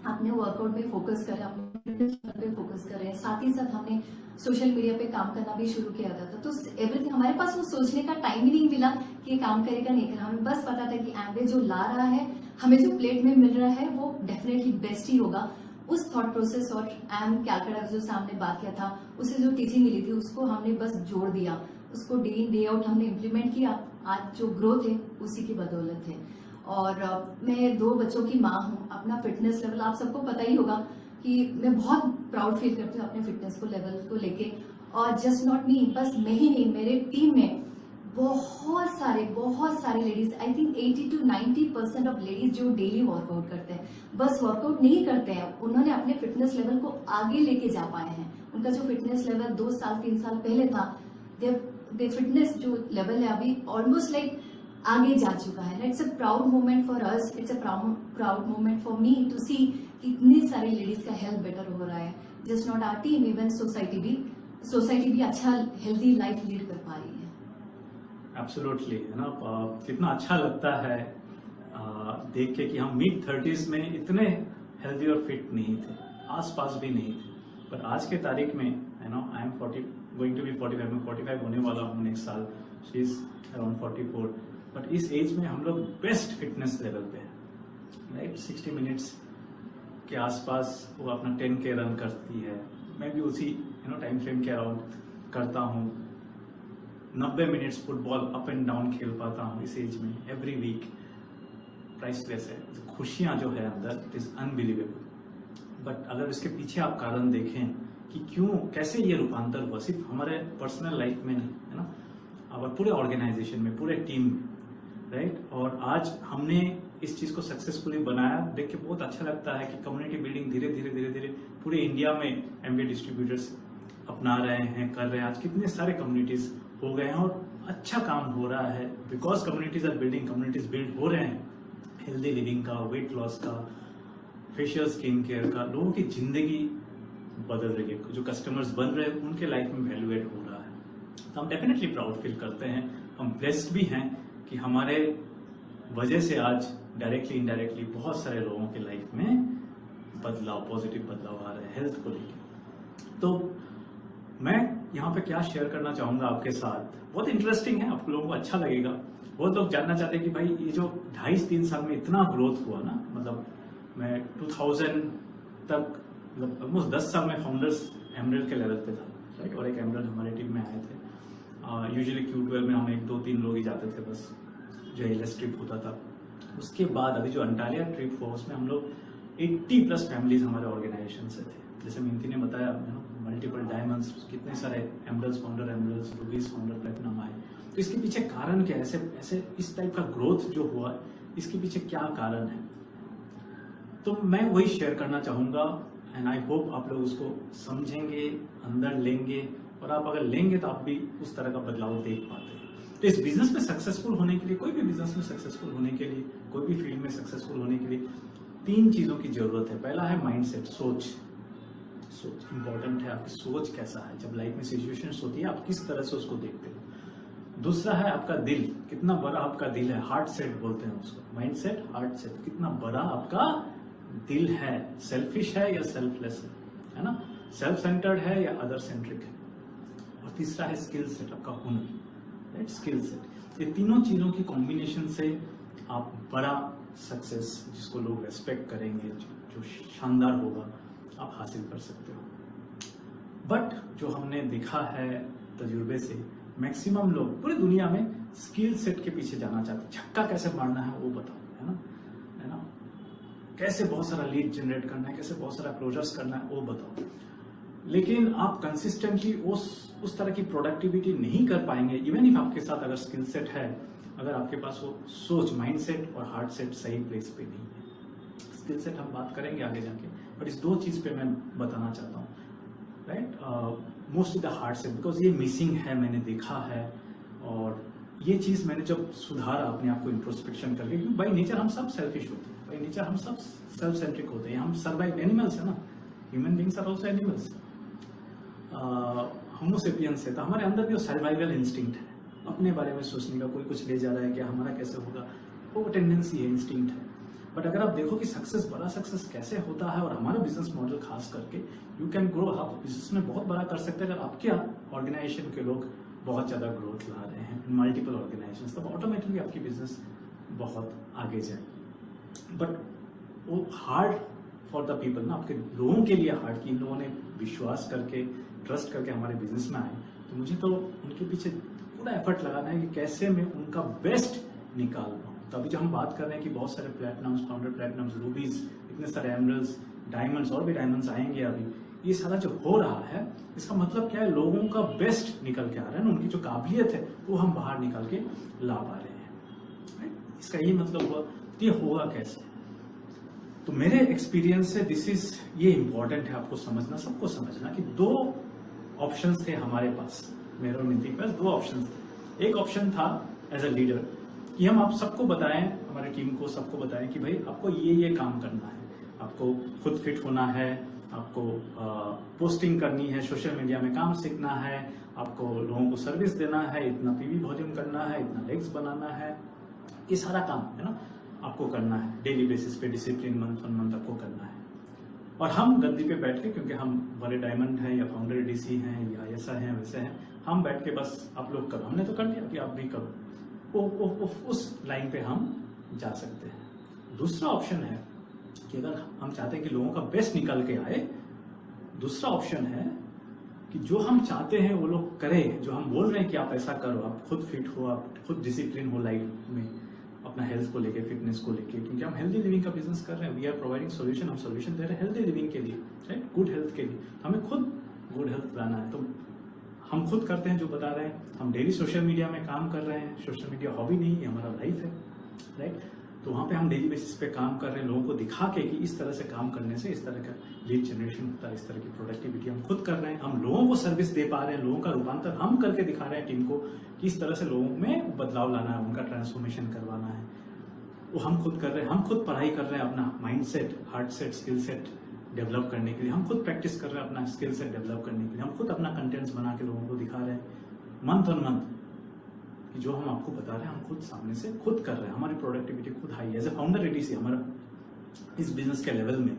F: अपने वर्कआउट पे फोकस कर रहे हैं, अपने पे फोकस कर रहे हैं, साथ ही साथ हमने सोशल मीडिया पे काम करना भी शुरू किया था। तो एवरीथिंग, हमारे पास वो सोचने का टाइम ही नहीं मिला कि ये काम करेगा नहीं करेगा, हमें बस पता था कि एमवे जो ला रहा है, हमें जो प्लेट में मिल रहा है, वो डेफिनेटली बेस्ट ही होगा। उस थॉट प्रोसेस और एम कैलकुलेटर जो सामने बात किया था, उसे जो टीचिंग मिली थी, उसको हमने बस जोड़ दिया, उसको डे इन डे आउट हमने इम्प्लीमेंट किया। आज जो ग्रोथ है उसी की बदौलत है। और मैं 2 बच्चों की माँ हूँ। अपना फिटनेस लेवल आप सबको पता ही होगा कि मैं बहुत प्राउड फील करती हूँ अपने फिटनेस को लेवल को लेके। और जस्ट नॉट मी, बस मैं ही नहीं, मेरे टीम में बहुत सारे ladies, I think 80 to 90% of ladies जो डेली वर्कआउट करते हैं। बस वर्कआउट नहीं करते हैं, उन्होंने अपने फिटनेस लेवल को आगे लेके जा पाए हैं। उनका जो फिटनेस लेवल 2 साल 3 साल पहले था, दे फिटनेस जो लेवल है अभी ऑलमोस्ट लाइक आगे जा चुका है। It's a proud moment for us, it's a proud moment for me to see कि इतनी सारी लेडीज का हेल्थ बेटर हो रहा है। Just not our team, even society भी अच्छा हेल्दी लाइफ लीड कर पा रही है।
G: एब्सोल्युटली, है ना। कितना अच्छा लगता है देख के कि हम mid-30s में इतने हेल्दी और फिट नहीं थे, आसपास भी नहीं थे। पर आज के तारीख में, you know, I am 40 going to be 45, मैं 45 होने वाला हूँ नेक्स्ट साल, शी इज अराउंड 44। बट इस एज में हम लोग बेस्ट फिटनेस लेवल पे हैं, राइट। 60 मिनट्स के आसपास वो अपना 10K रन करती है, मैं भी उसी टाइम फ्रेम के अराउंड करता हूँ। 90 minutes football up and down खेल पाता हूँ इस एज में, एवरी वीक। प्राइसलेस है, खुशियाँ जो है अंदर, इट इज अनबिलीवेबल। बट अगर इसके पीछे आप कारण देखें कि क्यों, कैसे ये रूपांतर हुआ, सिर्फ हमारे पर्सनल लाइफ में नहीं, है ना, और पूरे ऑर्गेनाइजेशन में, पूरे टीम में, राइट। और आज हमने इस चीज को सक्सेसफुली बनाया, देख के बहुत अच्छा लगता है कि कम्युनिटी बिल्डिंग धीरे धीरे पूरे इंडिया में एमवे डिस्ट्रीब्यूटर्स अपना रहे हैं, कर रहे हैं। आज कितने सारे कम्युनिटीज हो गए हैं और अच्छा काम हो रहा है, because communities are building, communities build हो रहे हैं। हेल्दी लिविंग का, वेट लॉस का, फेशियल स्किन केयर का, लोगों की जिंदगी बदल रही है, जो कस्टमर्स बन रहे हैं उनके लाइफ में वैल्यूएट हो रहा है। तो हम डेफिनेटली प्राउड फील करते हैं, हम ब्लेस्ड भी हैं कि हमारे वजह से आज डायरेक्टली इनडायरेक्टली बहुत सारे लोगों के लाइफ में बदलाव, पॉजिटिव बदलाव आ रहे हैं हेल्थ को लेकर। तो मैं यहाँ पे क्या शेयर करना चाहूंगा आपके साथ, बहुत इंटरेस्टिंग है, आप लोगों को अच्छा लगेगा। बहुत लोग जानना चाहते हैं कि भाई ये जो 2.5-3 साल में इतना ग्रोथ हुआ ना, मतलब मैं 2000 तक, मतलब ऑलमोस्ट 10 साल में फाउंडर्स एमरल्ड के लेवल पे था, राइट। और एक एमरल्ड हमारे टीम में आए थे। यूजुअली Q12 में हम 1-2-3 लोग ही जाते थे बस, जो एलएस ट्रिप होता था। उसके बाद अभी जो अंटालिया ट्रिप हुआ उसमें हम लोग 80+ फैमिलीज हमारे ऑर्गेनाइजेशन से थे। जैसे मिंती ने बताया, मल्टीपल डायमंड्स, कितने सारे emeralds, founder emeralds, rubies founder, platinum आए। तो इसके पीछे कारण क्या है, ऐसे इस टाइप का ग्रोथ जो हुआ, इसके पीछे क्या कारण है, तो मैं वही शेयर करना चाहूंगा। एंड आई होप आप लोग उसको समझेंगे, अंदर लेंगे, और आप अगर लेंगे तो आप भी उस तरह का बदलाव देख पाते हैं। तो इस बिजनेस में सक्सेसफुल होने के लिए, कोई भी बिजनेस में सक्सेसफुल होने के लिए, कोई भी फील्ड में सक्सेसफुल होने के लिए 3 चीजों की जरूरत है। पहला है माइंडसेट, सोच इंपॉर्टेंट है। आपकी सोच कैसा है, जब लाइफ में सिचुएशंस होती है आप किस तरह से उसको देखते हो। दूसरा है आपका दिल, कितना बड़ा आपका दिल है, हार्ट सेट बोलते हैं उसको, माइंड सेट, हार्ट सेट, कितना बड़ा आपका दिल है, सेल्फिश है या सेल्फलेस है ना, सेल्फ सेंटर्ड है या अदर सेंट्रिक है। और तीसरा है स्किल सेट, आपका हुनर, राइट, स्किल सेट। ये तीनों चीजों की कॉम्बिनेशन से आप बड़ा सक्सेस, जिसको लोग रेस्पेक्ट करेंगे, जो शानदार होगा, आप हासिल कर सकते हो। बट जो हमने देखा है तजुर्बे से, मैक्सिमम लोग पूरी दुनिया में स्किल सेट के पीछे जाना चाहते हैं। छक्का कैसे मारना है वो बताओ, है ना, कैसे बहुत सारा लीड जनरेट करना है, कैसे बहुत सारा क्लोजर्स करना है वो बताओ। लेकिन आप कंसिस्टेंटली उस तरह की प्रोडक्टिविटी नहीं कर पाएंगे इवन इफ आपके साथ अगर स्किल सेट है, अगर आपके पास वो सोच, माइंडसेट और हार्ट सेट सही प्लेस पे नहीं है। स्किल सेट हम बात करेंगे आगे जाके, बट इस दो चीज पे मैं बताना चाहता हूँ, right. Mostly the heart set, because ये मिसिंग है, मैंने देखा है। और ये चीज मैंने जब सुधारा अपने आप को इंट्रोस्पेक्शन करके, क्योंकि बाई नेचर हम सब सेल्फिश होते हैं, बाई नेचर हम सब सेल्फ सेंट्रिक होते हैं, हम सर्वाइव एनिमल्स है ना, human beings are also animals, Homo sapiens है, तो हमारे अंदर भी वो सर्वाइवल इंस्टिंक्ट है, अपने बारे में सोचने का, कोई कुछ ले जा रहा है क्या, हमारा कैसे होगा, वो टेंडेंसी है, इंस्टिंक्ट है। बट अगर आप देखो कि सक्सेस, बड़ा सक्सेस कैसे होता है, और हमारा बिजनेस मॉडल खास करके, यू कैन ग्रो, आप बिजनेस में बहुत बड़ा कर सकते हैं अगर आपके ऑर्गेनाइजेशन के लोग बहुत ज्यादा ग्रोथ ला रहे हैं, मल्टीपल ऑर्गेनाइजेशन, तब ऑटोमेटिकली आपकी बिजनेस बहुत आगे जाएगी। बट वो हार्ड फॉर द पीपल ना, आपके लोगों के लिए हार्ड, कि इन लोगों ने विश्वास करके, ट्रस्ट करके हमारे बिजनेस में आए, तो मुझे तो उनके पीछे पूरा एफर्ट लगाना है कि कैसे मैं उनका बेस्ट निकाल पाऊँ। तो अभी जो हम बात कर रहे हैं कि बहुत सारे प्लैटिनम्स, फाउंडर प्लैटिनम्स, रूबीज, इतने सारे एमरल्ड्स, डायमंड्स, और भी डायमंड्स आएंगे अभी, ये सारा जो हो रहा है, इसका मतलब क्या है, लोगों का बेस्ट निकल के आ रहा है ना, उनकी जो काबिलियत है वो हम बाहर निकाल के ला पा रहे हैं। इसका ये मतलब हुआ, ये होगा कैसे? तो मेरे एक्सपीरियंस से ये इंपॉर्टेंट है आपको समझना, सबको समझना, कि दो ऑप्शंस थे हमारे पास, मेरे और नितिन के पास दो ऑप्शंस थे। एक ऑप्शन था एज अ लीडर, कि हम आप सबको बताएं, हमारी टीम को सबको बताएं कि भाई आपको ये काम करना है, आपको खुद फिट होना है, आपको पोस्टिंग करनी है, सोशल मीडिया में काम सीखना है, आपको लोगों को सर्विस देना है, इतना पीवी वॉल्यूम करना है, इतना लेग्स बनाना है, ये सारा काम है ना आपको करना है, डेली बेसिस पे डिसिप्लिन, मंथ ऑन मंथ आपको करना है। और हम गद्दी पे बैठ के, क्योंकि हम बड़े डायमंड हैं या फाउंडर डीसी हैं या ऐसा है वैसे हैं, हम बैठ के बस आप लोग करो, हमने तो कर दिया कि आप भी करो, उस लाइन पे हम जा सकते हैं। दूसरा ऑप्शन है कि अगर हम चाहते हैं कि लोगों का बेस्ट निकल के आए, दूसरा ऑप्शन है कि जो हम चाहते हैं वो लोग करें, जो हम बोल रहे हैं कि आप ऐसा करो, आप खुद फिट हो, आप खुद डिसिप्लिन हो लाइफ में, अपना हेल्थ को लेके, फिटनेस को लेके, क्योंकि हम हेल्दी लिविंग का बिजनेस कर रहे हैं, वी आर प्रोवाइडिंग सॉल्यूशन, हम सॉल्यूशन दे रहे हैं हेल्दी लिविंग के लिए, राइट, गुड हेल्थ के लिए। हमें खुद गुड हेल्थ लाना है, तो हम खुद करते हैं जो बता रहे हैं, हम डेली सोशल मीडिया में काम कर रहे हैं, सोशल मीडिया हॉबी नहीं है, हमारा लाइफ है, राइट। तो वहाँ पे हम डेली बेसिस पे काम कर रहे हैं, लोगों को दिखा के कि इस तरह से काम करने से इस तरह का लीड जनरेशन होता है, इस तरह की प्रोडक्टिविटी हम खुद कर रहे हैं, हम लोगों को सर्विस दे पा रहे हैं, लोगों का रूपांतर हम करके दिखा रहे हैं टीम को कि इस तरह से लोगों में बदलाव लाना है, उनका ट्रांसफॉर्मेशन करवाना है, वो हम खुद कर रहे हैं। हम खुद पढ़ाई कर रहे हैं अपना mind set, heart set, skill set develop करने के लिए, हम खुद प्रैक्टिस कर रहे हैं अपना स्किल सेट डेवलप करने के लिए, हम खुद अपना कंटेंट्स बना के लोगों को दिखा रहे हैं मंथ ऑन मंथ, कि जो हम आपको बता रहे हैं हम खुद सामने से खुद कर रहे हैं, हमारी प्रोडक्टिविटी खुद हाई है। एज ए फाउंडर एडीसी हमारा इस बिजनेस के लेवल में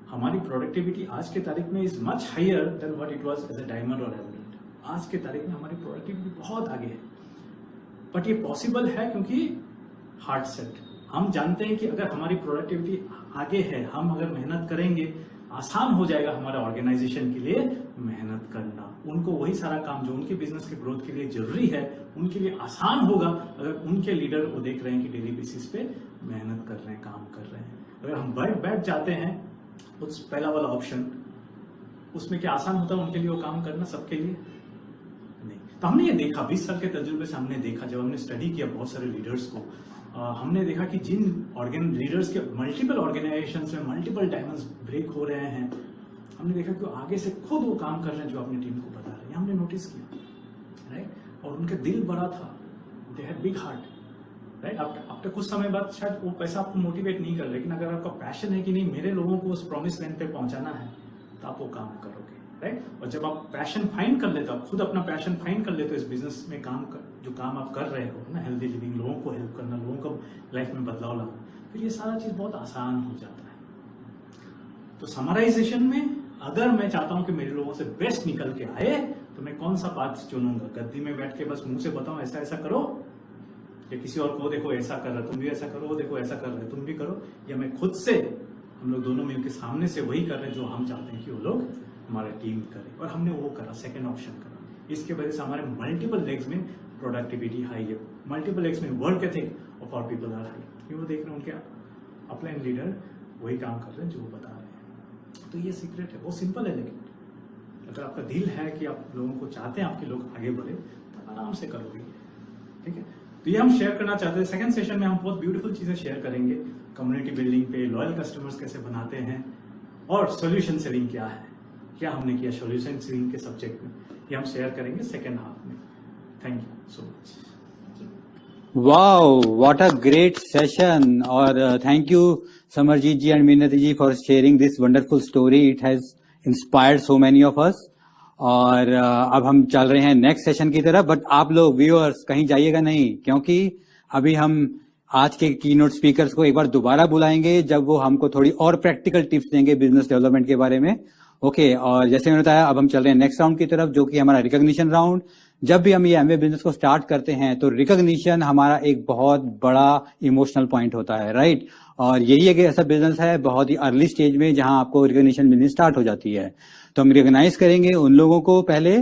G: हमारी प्रोडक्टिविटी आज के तारीख में is much higher than what it was as a diamond और एमरल्ड। आज के तारीख में हमारी प्रोडक्टिविटी बहुत आगे है, बट ये पॉसिबल है क्योंकि हार्ट सेट, हम जानते हैं कि अगर हमारी प्रोडक्टिविटी आगे है, हम अगर मेहनत करेंगे, आसान हो जाएगा हमारे ऑर्गेनाइजेशन के लिए मेहनत करना, उनको वही सारा काम जो उनके बिजनेस के ग्रोथ के लिए जरूरी है उनके लिए आसान होगा अगर उनके लीडर वो देख रहे हैं कि डेली बेसिस पे मेहनत कर रहे हैं, काम कर रहे हैं। अगर हम बैठ जाते हैं उस पहला वाला ऑप्शन, उसमें क्या आसान होता है उनके लिए वो काम करना, सबके लिए नहीं। तो हमने ये देखा 20 साल के तजुर्बे से, हमने देखा जब हमने स्टडी किया बहुत सारे लीडर्स को, हमने देखा कि जिन लीडर्स के मल्टीपल ऑर्गेनाइजेशन में मल्टीपल डायमंड्स ब्रेक हो रहे हैं, हमने देखा कि आगे से खुद वो काम कर रहे हैं जो अपनी टीम को बता रहे हैं, हमने नोटिस किया, राइट। और उनका दिल बड़ा था, they had big heart, right. After कुछ समय बाद शायद वो पैसा आपको मोटिवेट नहीं कर, लेकिन अगर आपका पैशन है कि नहीं मेरे लोगों को उस प्रॉमिस लैंड पे पहुंचाना है, तो आप वो काम करोगे, राइट। और जब आप पैशन फाइंड कर लेते हो, आप खुद अपना पैशन फाइंड कर लेते हो इस बिजनेस में जो काम आप कर रहे हो ना, हेल्दी लिविंग, लोगों को हेल्प करना, लोगों को लाइफ में बदलाव लाना, फिर ये सारा चीज बहुत आसान हो जाता है। तो समराइजेशन में अगर मैं चाहता हूं कि मेरे लोगों से बेस्ट निकल के आए, तो मैं कौन सा पाथ चुनूंगा? गद्दी में बैठ के बस मुंह से बताऊं ऐसा ऐसा करो, या किसी और को देखो ऐसा कर रहा है तुम भी ऐसा करो, वो देखो ऐसा कर रहे हैं तुम भी करो, या मैं खुद से, हम लोग दोनों मिलकर सामने से वही कर रहे हैं जो हम चाहते हैं कि वो लोग हमारा टीम करे, और हमने वो करा, सेकेंड ऑप्शन करा। इसके वजह से हमारे मल्टीपल लेग्स में प्रोडक्टिविटी हाई है, मल्टीपल लेग्स में work ethic of our people are high, क्योंकि वो देख रहे हैं उनके अपलाइन लीडर वही काम कर रहे हैं जो वो बता रहे हैं। तो ये सीक्रेट है, वो सिंपल है, लेकिन अगर आपका दिल है कि आप लोगों को चाहते हैं आपके लोग आगे बढ़े तो आराम से करोगे, ठीक है। तो ये हम शेयर करना चाहते हैं। सेकंड सेशन में हम बहुत ब्यूटीफुल चीजें शेयर करेंगे, कम्युनिटी बिल्डिंग पे, लॉयल कस्टमर्स कैसे बनाते हैं, और सॉल्यूशन सेलिंग क्या है, क्या हमने किया सॉल्यूशन सेलिंग के सब्जेक्ट में, ये हम शेयर करेंगे सेकेंड हाफ में। Thank you so much.
C: Wow, what a great session! और thank you Samarjit ji and Minati ji for sharing this wonderful story. It has inspired so many of us. और अब हम चल रहे हैं next session की तरफ, बट आप लोग व्यूअर्स कहीं जाइएगा नहीं, क्योंकि अभी हम आज के कीनोट स्पीकर्स को एक बार दोबारा बुलाएंगे जब वो हमको थोड़ी और प्रैक्टिकल टिप्स देंगे बिजनेस डेवलपमेंट के बारे में। ओके, और जैसे मैंने बताया अब हम चल रहे हैं नेक्स्ट राउंड की तरफ, जो कि हमारा रिकॉग्निशन राउंड। जब भी हम ये एमवे बिजनेस को स्टार्ट करते हैं तो रिकॉग्निशन हमारा एक बहुत बड़ा इमोशनल पॉइंट होता है, राइट। और यही एक ऐसा बिजनेस है बहुत ही अर्ली स्टेज में जहां आपको रिकॉग्निशन मिलनी स्टार्ट हो जाती है। तो हम रिकॉग्नाइज करेंगे उन लोगों को पहले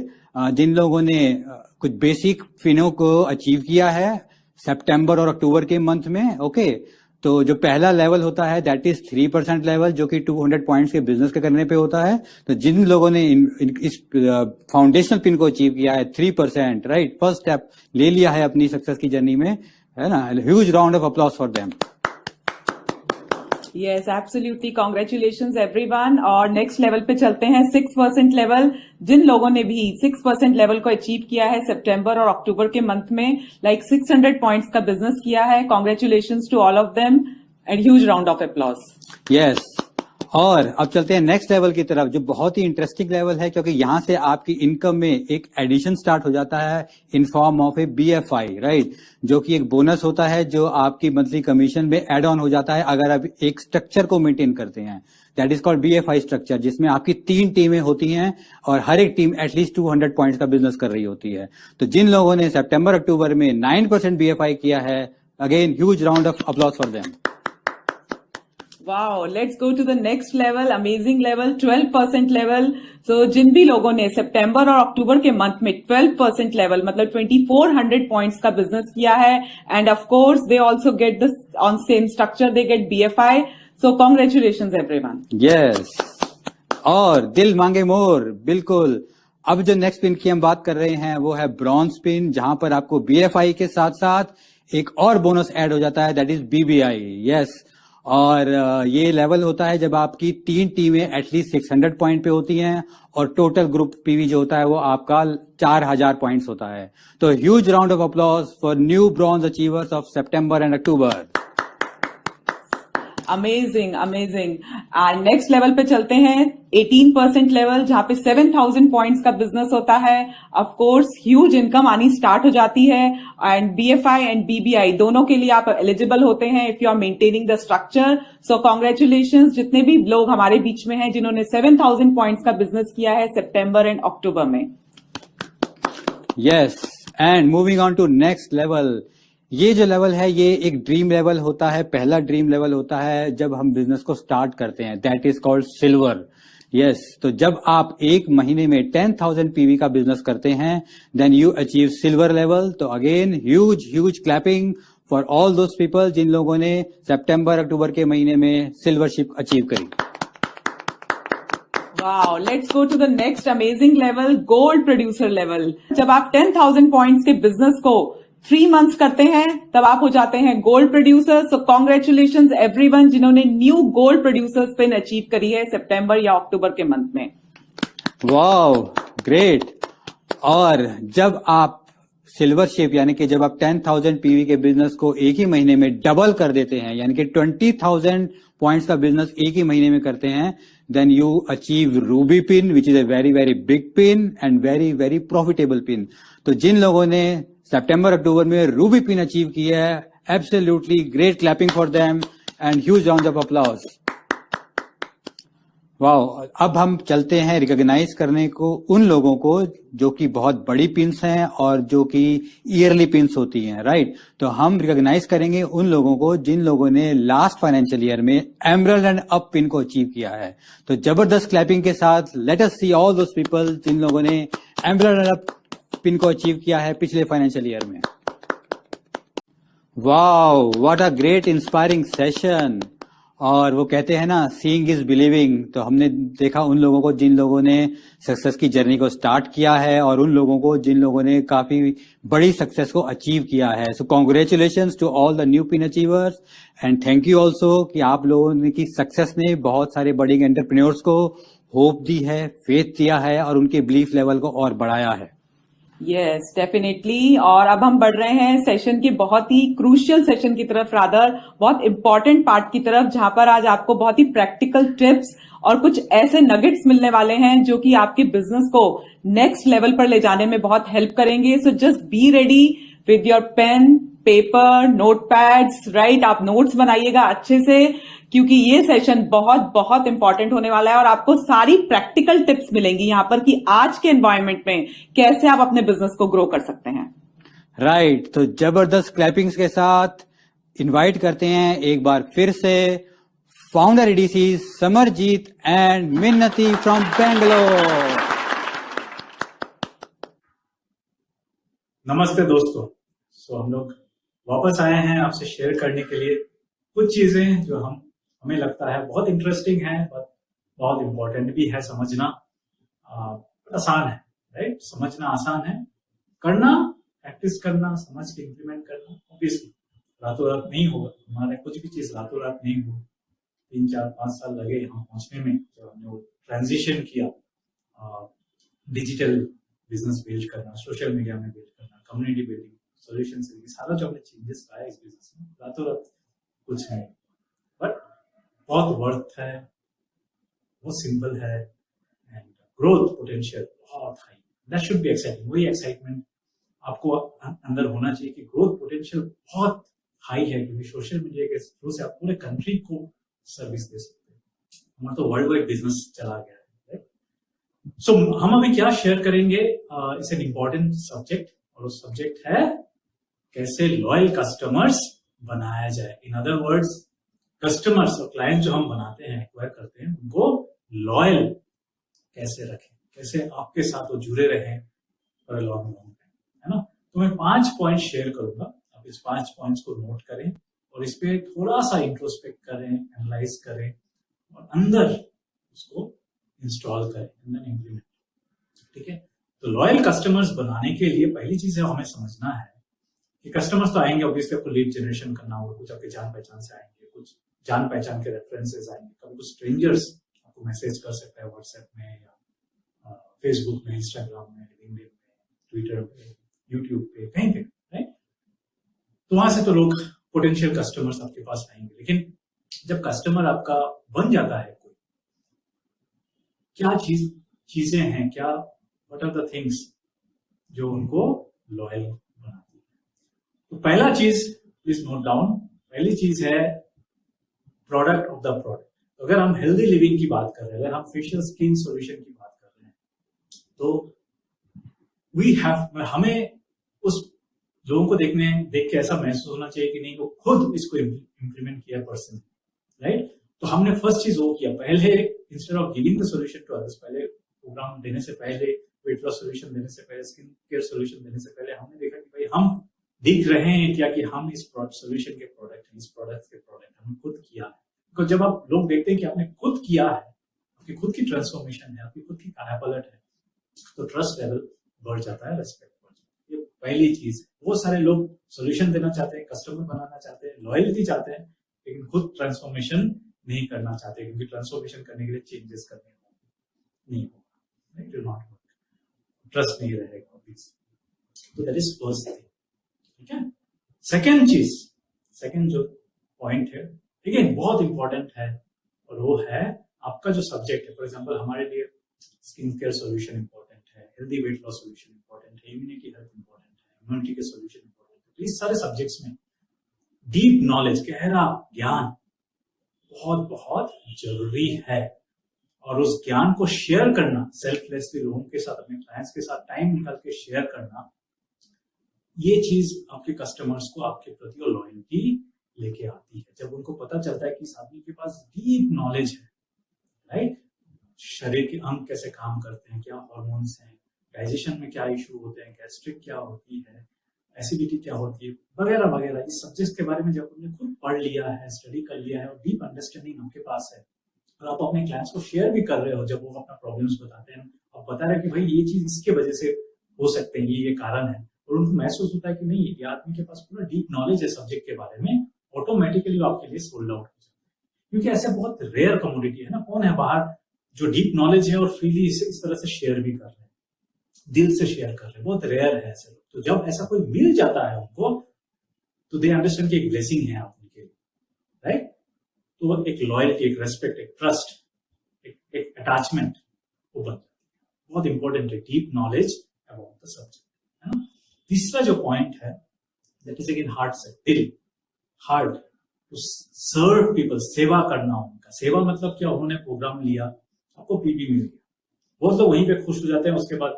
C: जिन लोगों ने कुछ बेसिक फिनो को अचीव किया है सितंबर और अक्टूबर के मंथ में। ओके, तो जो पहला लेवल होता है दैट इज 3% लेवल, जो कि 200 पॉइंट्स के बिजनेस के करने पे होता है। तो जिन लोगों ने इस फाउंडेशनल पिन को अचीव किया है 3%, राइट, फर्स्ट स्टेप ले लिया है अपनी सक्सेस की जर्नी में, है ना। Huge round of applause for them.
D: Yes, absolutely, congratulations everyone. और नेक्स्ट लेवल पे चलते हैं, 6% लेवल। जिन लोगों ने भी 6% लेवल को अचीव किया है सितंबर और अक्टूबर के मंथ में, लाइक 600 पॉइंट्स का बिजनेस किया है, congratulations to all of them and huge round of applause.
C: Yes, और अब चलते हैं नेक्स्ट लेवल की तरफ, जो बहुत ही इंटरेस्टिंग लेवल है, क्योंकि यहां से आपकी इनकम में एक एडिशन स्टार्ट हो जाता है in form of A BFI, right, जो कि एक बोनस होता है जो आपकी मंथली कमीशन में एड ऑन हो जाता है अगर आप एक स्ट्रक्चर को मेंटेन करते हैं। That is called BFI structure, जिसमें आपकी 3 टीमें होती हैं और हर एक टीम एटलीस्ट 200 पॉइंट्स का बिजनेस कर रही होती है। तो जिन लोगों ने सितंबर अक्टूबर में 9% BFI किया है, again huge round of applause for them.
D: Wow, let's go to the next level, amazing level, 12% level. So जिन भी लोगों ने सितंबर और अक्टूबर के मंथ में 12% लेवल मतलब 2400 पॉइंट्स का बिजनेस किया है, end of course they also get this on same structure, they get BFI. So congratulations everyone.
C: Yes, और दिल मांगे मोर, बिल्कुल। अब जो नेक्स्ट पिन की हम बात कर रहे हैं वो है ब्रॉन्ज पिन, जहां पर आपको BFI के साथ साथ एक और बोनस ऐड हो जाता है, दैट इज BBI। यस, और ये लेवल होता है जब आपकी 3 टीमें एटलीस्ट 600 पॉइंट पे होती हैं और टोटल ग्रुप PV जो होता है वो आपका 4000 पॉइंट्स होता है। तो huge round of applause for new bronze achievers of September and October.
D: Amazing, amazing. Next level पे चलते हैं, 18% लेवल, जहां पे 7000 पॉइंट्स का बिजनेस होता है। ऑफ कोर्स ह्यूज इनकम आनी स्टार्ट हो जाती है, एंड BFI एंड BBI दोनों के लिए आप एलिजिबल होते हैं if you are maintaining the structure. So congratulations जितने भी लोग हमारे बीच में हैं जिन्होंने 7000 पॉइंट्स का बिजनेस किया है सितंबर एंड अक्टूबर में।
C: Yes, and moving on to next level. ये जो लेवल है ये एक ड्रीम लेवल होता है, पहला ड्रीम लेवल होता है जब हम बिजनेस को स्टार्ट करते हैं, that is called silver. Yes, तो जब आप एक महीने में 10,000 PV का बिजनेस करते हैं then you achieve silver level. तो again huge clapping for all those people जिन लोगों ने सितंबर अक्टूबर के महीने में सिल्वरशिप अचीव करी।
D: Wow, let's go to the next amazing level, gold producer level. जब आप 10,000 पॉइंट्स के बिजनेस को 3 मंथ्स करते हैं तब आप हो जाते हैं gold producer. So congratulations everyone जिन्होंने new gold producers pin achieve करी है सितंबर या अक्टूबर के मंथ में।
C: Wow, great. और जब आप सिल्वरशिप यानी कि जब आप 10,000 PV के बिजनेस को एक ही महीने में डबल कर देते हैं, यानी कि 20,000 पॉइंट्स का बिजनेस एक ही महीने में करते हैं, then you achieve ruby pin which is a very big pin and very profitable pin. तो जिन लोगों ने सितंबर अक्टूबर में रूबी पिन अचीव किया है, absolutely great, clapping for them and huge round of applause. वाह, अब हम चलते हैं रिकॉग्नाइज करने को उन लोगों को जो कि बहुत बड़ी पिन्स हैं और जो कि ईयरली पिन्स होती हैं, राइट। तो हम रिकॉग्नाइज करेंगे उन लोगों को जिन लोगों ने लास्ट फाइनेंशियल ईयर में एमरल्ड एंड अप पिन को अचीव किया है। तो जबरदस्त क्लैपिंग के साथ let us see all those people जिन लोगों ने एमरल्ड एंड अप पिन को अचीव किया है पिछले फाइनेंशियल ईयर में। Wow, what a great inspiring session. और वो कहते हैं ना, सीइंग इज बिलीविंग। तो हमने देखा उन लोगों को जिन लोगों ने सक्सेस की जर्नी को स्टार्ट किया है और उन लोगों को जिन लोगों ने काफी बड़ी सक्सेस को अचीव किया है। So congratulations to all the new pin achievers and thank you also कि आप लोगों ने की सक्सेस ने बहुत सारे बडिंग एंटरप्रेन्योर्स को होप दी है, फेथ दिया है और उनके बिलीफ लेवल को और बढ़ाया है।
D: Yes, definitely. और अब हम बढ़ रहे हैं सेशन के बहुत ही क्रूशियल सेशन की तरफ, रादर बहुत इंपॉर्टेंट पार्ट की तरफ, जहां पर आज आपको बहुत ही प्रैक्टिकल टिप्स और कुछ ऐसे नगेट्स मिलने वाले हैं जो कि आपके बिजनेस को नेक्स्ट लेवल पर ले जाने में बहुत हेल्प करेंगे। So just be ready with your pen, paper, notepads, right. आप नोट्स बनाइएगा अच्छे से, क्योंकि ये सेशन बहुत बहुत इंपॉर्टेंट होने वाला है और आपको सारी प्रैक्टिकल टिप्स मिलेंगी यहाँ पर कि आज के एनवायरनमेंट में कैसे आप अपने बिजनेस को ग्रो कर सकते हैं।
C: राइट, तो जबरदस्त क्लैपिंग्स के साथ इनवाइट करते हैं एक बार फिर से founder EDC Samarjeet and Minnati from Bangalore.
G: नमस्ते दोस्तों। हम लोग वापस आए हैं आपसे शेयर करने के लिए कुछ चीजें जो हमें लगता है बहुत इंटरेस्टिंग है और बहुत इंपॉर्टेंट भी है समझना। आसान है, राइट। समझना आसान है, करना, प्रैक्टिस करना, समझ के इम्प्लीमेंट करना ऑब्वियसली रातों रात नहीं होगा। हमारे कुछ भी चीज रातों रात नहीं होगी। 3, 4, 5 साल लगे यहाँ पहुंचने में, जब हमने वो ट्रांजिशन किया, डिजिटल बिजनेस बिल्ड करना, सोशल मीडिया में बिल्ड करना, कम्युनिटी बिल्डिंग, सोल्यूशन सेलिंग, सारा जो हमने चेंजेस लाया इस बिजनेस में, रातों रात कुछ नहीं, बट बहुत वर्थ है, बहुत सिंपल है एंड ग्रोथ पोटेंशियल बहुत high. That should be exciting. वही एक्साइटमेंट आपको अंदर होना चाहिए कि ग्रोथ पोटेंशियल बहुत हाई है, क्योंकि सोशल मीडिया के थ्रू से आप पूरे कंट्री को सर्विस दे सकते हैं। हमारा तो वर्ल्ड वाइड बिजनेस चला गया है। सो हम अभी क्या शेयर करेंगे, इट्स एन इम्पॉर्टेंट सब्जेक्ट और वो सब्जेक्ट है कैसे लॉयल कस्टमर्स बनाया जाए। इन अदर वर्ड्स, कस्टमर्स और क्लाइंट जो हम बनाते हैं, एक्वायर करते हैं, उनको लॉयल कैसे रखें, कैसे आपके साथ वो जुड़े रहें फॉर अ लॉन्ग टाइम, है ना। तो मैं 5 पॉइंट शेयर करूंगा, आप इस 5 पॉइंट्स को नोट करें और इस पे थोड़ा सा इंट्रोस्पेक्ट करें, एनालाइज करें और अंदर उसको इंस्टॉल करें, इम्प्लीमेंट। ठीक है। तो लॉयल कस्टमर्स बनाने के लिए पहली चीज है हमें समझना है कि कस्टमर्स तो आएंगे, ऑब्वियसली आपको लीड जनरेशन करना होगा, कुछ आपके जान पहचान से आएंगे, कुछ जान पहचान के रेफरेंसेस आएंगे, कभी कुछ स्ट्रेंजर्स आपको मैसेज कर सकता है व्हाट्सएप में या फेसबुक में, इंस्टाग्राम में, लिंक्डइन में, ट्विटर पे, यूट्यूब पे, कहीं पे, राइट। तो वहां से तो लोग पोटेंशियल कस्टमर्स आपके पास आएंगे। लेकिन जब कस्टमर आपका बन जाता है, कोई क्या चीजें हैं, क्या व्हाट आर द थिंग्स जो उनको लॉयल बनाती है। तो पहला चीज प्लीज नोट डाउन, पहली चीज है प्रोडक्ट ऑफ द प्रोडक्ट। अगर हम हेल्दी लिविंग की बात कर रहे हैं, अगर हम फेशियल स्किन सॉल्यूशन की बात कर रहे हैं, तो हमें उस लोगों को देख के ऐसा महसूस होना चाहिए कि नहीं, वो खुद इसको इम्प्लीमेंट किया पर्सन, राइट। तो हमने फर्स्ट चीज वो किया, पहले instead of giving the solution to others, पहले प्रोग्राम देने से पहले, वेट लॉस सॉल्यूशन देने से पहले, स्किन केयर सॉल्यूशन देने से पहले हमने देखा कि भाई हम दिख रहे हैं क्या कि हम इस सॉल्यूशन के प्रोडक्ट हैं, इस प्रोडक्ट के प्रोडक्ट हमने खुद किया है। तो जब आप लोग देखते हैं कि आपने खुद किया है, आपकी खुद की ट्रांसफॉर्मेशन है, आपकी खुद की कायापलट है, तो ट्रस्ट लेवल बढ़ जाता है, रेस्पेक्ट बढ़ जाता है। ये पहली चीज है। बहुत सारे लोग सॉल्यूशन देना चाहते हैं, कस्टमर बनाना चाहते हैं, लॉयल्टी चाहते हैं, लेकिन खुद ट्रांसफॉर्मेशन नहीं करना चाहते, क्योंकि ट्रांसफॉर्मेशन करने के लिए चेंजेस करने नहीं होगा, ट्रस्ट नहीं रहेगा। तो दैट इज फर्स्ट थिंग। ठीक है। सेकंड जो पॉइंट है, अगेन बहुत इंपॉर्टेंट है, और वो है आपका जो सब्जेक्ट है। फॉर एग्जांपल हमारे लिए स्किन केयर सॉल्यूशन इंपॉर्टेंट है, healthy weight loss solution important है, इम्यूनिटी हेल्थ इंपॉर्टेंट है, इम्यूनिटी के सॉल्यूशन इंपॉर्टेंट है। तो इस सारे सब्जेक्ट्स में डीप नॉलेज, गहरा ज्ञान बहुत बहुत जरूरी है। और उस ज्ञान को शेयर करना, सेल्फलेसली लोगों के साथ, अपने क्लाइंट्स के साथ टाइम निकाल के शेयर करना, ये चीज आपके कस्टमर्स को आपके प्रति और लॉयल्टी लेके आती है। जब उनको पता चलता है कि इस आदमी के पास डीप नॉलेज है, राइट, शरीर के अंग कैसे काम करते हैं, क्या हार्मोन्स हैं, डाइजेशन में क्या इशू होते हैं, गैस्ट्रिक क्या होती है, एसिडिटी क्या होती है, वगैरह वगैरह, इस सब्जेक्ट के बारे में जब आपने खुद पढ़ लिया है, स्टडी कर लिया है और डीप अंडरस्टैंडिंग आपके पास है और आप अपने क्लाइंट्स को शेयर भी कर रहे हो, जब वो अपना प्रॉब्लम्स बताते हैं, आप बता रहे हैं कि भाई ये चीज इसके वजह से हो सकते हैं, ये कारण है, और उनको महसूस होता है कि नहीं, ये आदमी के पास पूरा डीप नॉलेज है सब्जेक्ट के बारे में, ऑटोमेटिकली आपके लिए सोल्ड आउट हो जाता है। क्योंकि ऐसे बहुत रेयर कमोडिटी है ना, कौन है बाहर जो डीप नॉलेज है और फ्रीली इस तरह से शेयर भी कर रहे हैं, दिल से शेयर कर रहे हैं, बहुत रेयर है ऐसे लोग। तो जब ऐसा कोई मिल जाता है उनको, तो दे अंडरस्टैंड कि एक ब्लेसिंग है आप उनके लिए, राइट। तो एक लॉयल्टी, एक रेस्पेक्ट, एक ट्रस्ट, एक अटैचमेंट वो बनता है। बहुत इंपॉर्टेंट है deep knowledge about the subject, है ना। तीसरा जो पॉइंट है, दैट इज अगेन हार्ट से, दिल, हार्ट, टू सर्व पीपल, सेवा करना उनका। सेवा मतलब क्या, उन्होंने प्रोग्राम लिया, आपको पीबी मिल गया, बहुत लोग वहीं पे खुश हो जाते हैं, उसके बाद